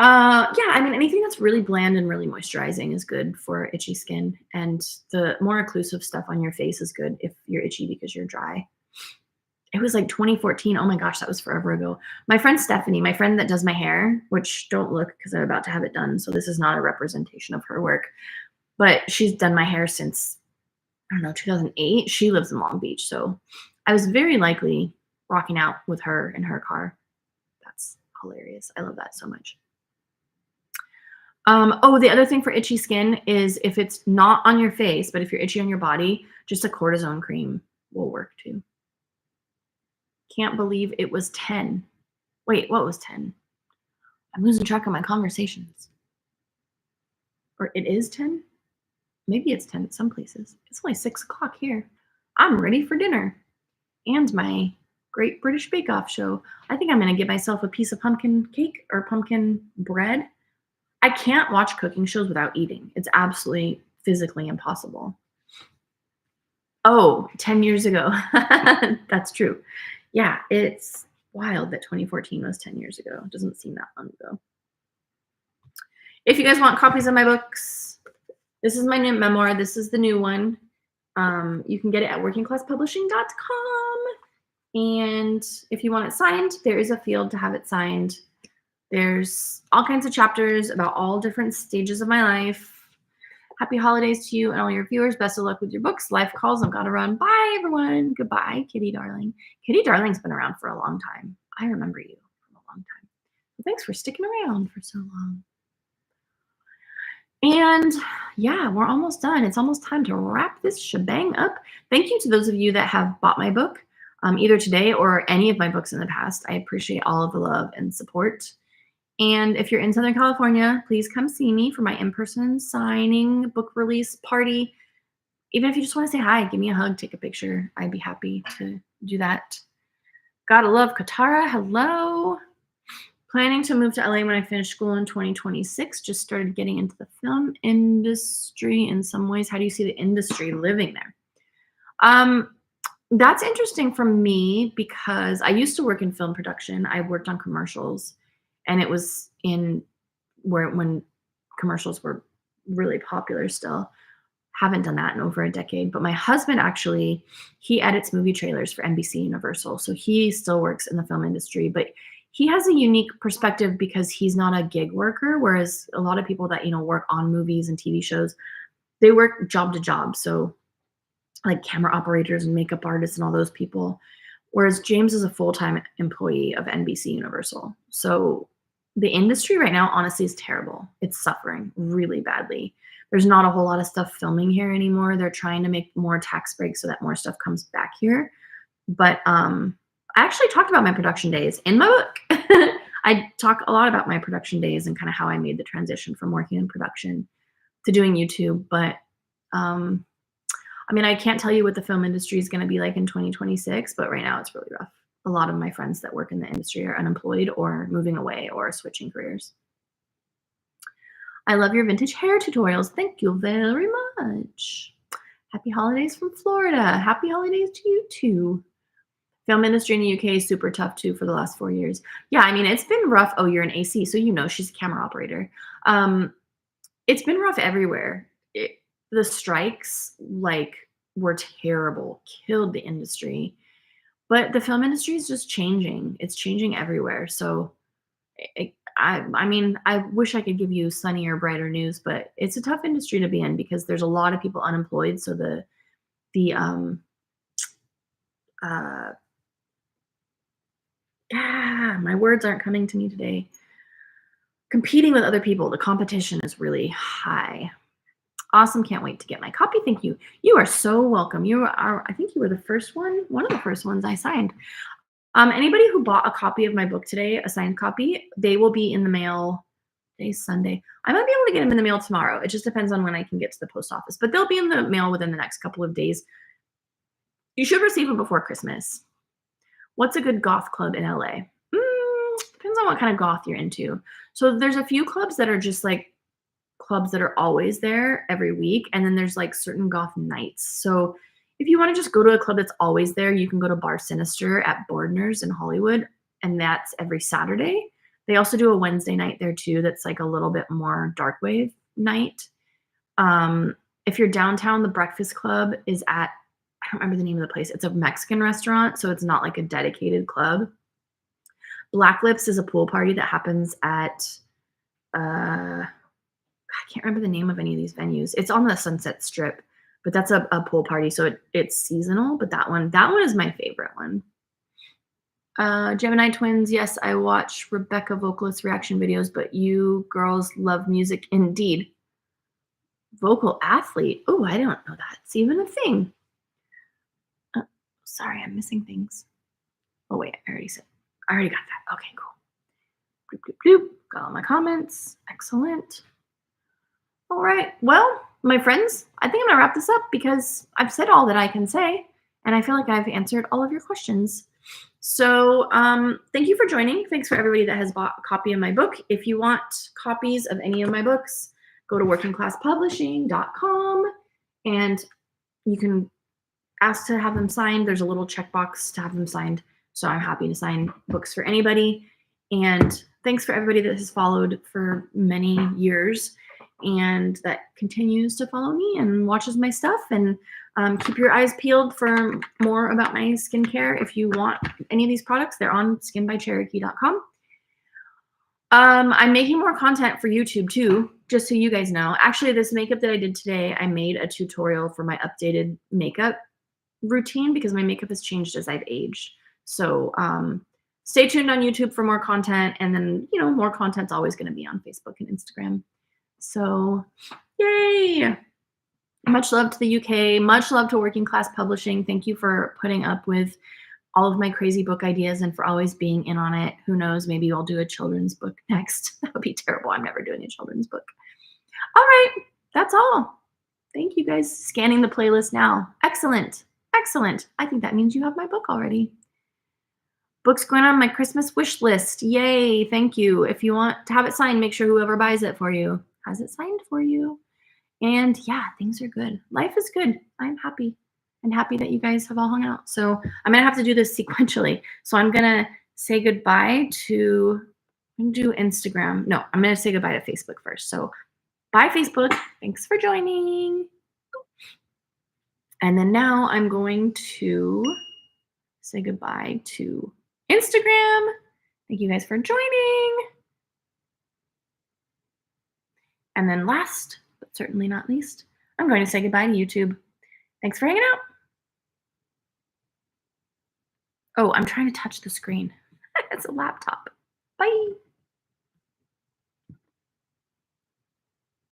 Yeah, I mean, anything that's really bland and really moisturizing is good for itchy skin. And the more occlusive stuff on your face is good if you're itchy because you're dry. It was like 2014. Oh my gosh, that was forever ago. My friend Stephanie, my friend that does my hair, which don't look because I'm about to have it done. So this is not a representation of her work, but she's done my hair since, I don't know, 2008. She lives in Long Beach. So I was very likely rocking out with her in her car. That's hilarious. I love that so much. Oh, the other thing for itchy skin is if it's not on your face, but if you're itchy on your body, just a cortisone cream will work too. Can't believe it was 10. Wait, what was 10? I'm losing track of my conversations. Or it is 10? Maybe it's 10 at some places. It's only 6 o'clock here. I'm ready for dinner. And my Great British Bake Off show. I think I'm going to get myself a piece of pumpkin cake or pumpkin bread. I can't watch cooking shows without eating. It's absolutely physically impossible. Oh, 10 years ago. That's true. Yeah, it's wild that 2014 was 10 years ago. It doesn't seem that long ago. If you guys want copies of my books, this is my new memoir. This is the new one. You can get it at workingclasspublishing.com. And if you want it signed, there is a field to have it signed. There's all kinds of chapters about all different stages of my life. Happy holidays to you and all your viewers. Best of luck with your books. Life calls. I've got to run. Bye, everyone. Goodbye, Kitty Darling. Kitty Darling's been around for a long time. I remember you from a long time. So thanks for sticking around for so long. And yeah, we're almost done. It's almost time to wrap this shebang up. Thank you to those of you that have bought my book, either today or any of my books in the past. I appreciate all of the love and support. And if you're in Southern California, please come see me for my in-person signing book release party. Even if you just want to say hi, give me a hug, take a picture. I'd be happy to do that. Gotta love Katara. Hello. Planning to move to LA when I finish school in 2026. Just started getting into the film industry in some ways. How do you see the industry living there? That's interesting for me because I used to work in film production. I worked on commercials. And it was when commercials were really popular still. Haven't done that in over a decade. But my husband actually, he edits movie trailers for NBC Universal. So he still works in the film industry. But he has a unique perspective because he's not a gig worker. Whereas a lot of people that, work on movies and TV shows, they work job to job. So like camera operators and makeup artists and all those people. Whereas James is a full-time employee of NBC Universal. So the industry right now, honestly, is terrible. It's suffering really badly. There's not a whole lot of stuff filming here anymore. They're trying to make more tax breaks so that more stuff comes back here. But I actually talked about my production days in my book. I talk a lot about my production days and kind of how I made the transition from working in production to doing YouTube. But I can't tell you what the film industry is going to be like in 2026, but right now it's really rough. A lot of my friends that work in the industry are unemployed or moving away or switching careers. I love your vintage hair tutorials. Thank you very much. Happy holidays from Florida. Happy holidays to you too. Film industry in the UK is super tough too for the last 4 years. Yeah, it's been rough. Oh, you're an AC, so she's a camera operator. It's been rough everywhere. The strikes were terrible, killed the industry. But the film industry is just changing. It's changing everywhere. So I wish I could give you sunnier, brighter news, but it's a tough industry to be in because there's a lot of people unemployed. So my words aren't coming to me today. Competing with other people, the competition is really high. Awesome. Can't wait to get my copy. Thank you. You are so welcome. I think you were the first one of the first ones I signed. Anybody who bought a copy of my book today, a signed copy, they will be in the mail. Today's Sunday. I might be able to get them in the mail tomorrow. It just depends on when I can get to the post office, but they'll be in the mail within the next couple of days. You should receive them before Christmas. What's a good goth club in LA? Depends on what kind of goth you're into. So there's a few clubs that are just like clubs that are always there every week, and then there's like certain goth nights. So if you want to just go to a club that's always there, you can go to Bar Sinister at Bordner's in Hollywood, and that's every Saturday. They also do a Wednesday night there too that's like a little bit more dark wave night. If you're downtown, the Breakfast Club is at, I don't remember the name of the place. It's a Mexican restaurant, so it's not like a dedicated club. Black Lips is a pool party that happens at, I can't remember the name of any of these venues. It's on the Sunset Strip, but that's a pool party, so it's seasonal. But that one is my favorite one. Gemini Twins, yes, I watch Rebecca vocalist reaction videos, but you girls love music indeed. Vocal athlete. Oh, I don't know that's even a thing. Sorry, I'm missing things. Oh wait, I already got that. Okay, cool. Bloop, bloop, bloop. Got all my comments. Excellent. All right. Well, my friends, I think I'm gonna wrap this up because I've said all that I can say, and I feel like I've answered all of your questions. So thank you for joining. Thanks for everybody that has bought a copy of my book. If you want copies of any of my books, go to workingclasspublishing.com and you can ask to have them signed. There's a little checkbox to have them signed. So I'm happy to sign books for anybody. And thanks for everybody that has followed for many years and that continues to follow me and watches my stuff. And keep your eyes peeled for more about my skincare. If you want any of these products, they're on skinbycherokee.com. I'm making more content for YouTube too, just so you guys know. Actually, this makeup that I did today, I made a tutorial for my updated makeup routine because my makeup has changed as I've aged. So stay tuned on YouTube for more content. And then, more content's always going to be on Facebook and Instagram. So yay. Much love to the UK. Much love to Working Class Publishing. Thank you for putting up with all of my crazy book ideas and for always being in on it. Who knows? Maybe I'll do a children's book next. That would be terrible. I'm never doing a children's book. All right. That's all. Thank you guys. Scanning the playlist now. Excellent. Excellent. I think that means you have my book already. Book's going on my Christmas wish list. Yay. Thank you. If you want to have it signed, make sure whoever buys it for you has it signed for you. And yeah, things are good. Life is good. I'm happy and happy that you guys have all hung out. So I'm going to have to do this sequentially. So I'm going to say goodbye to, do Instagram. No, I'm going to say goodbye to Facebook first. So bye, Facebook. Thanks for joining. And then now I'm going to say goodbye to Instagram. Thank you guys for joining. And then last, but certainly not least, I'm going to say goodbye to YouTube. Thanks for hanging out. Oh, I'm trying to touch the screen. It's a laptop. Bye.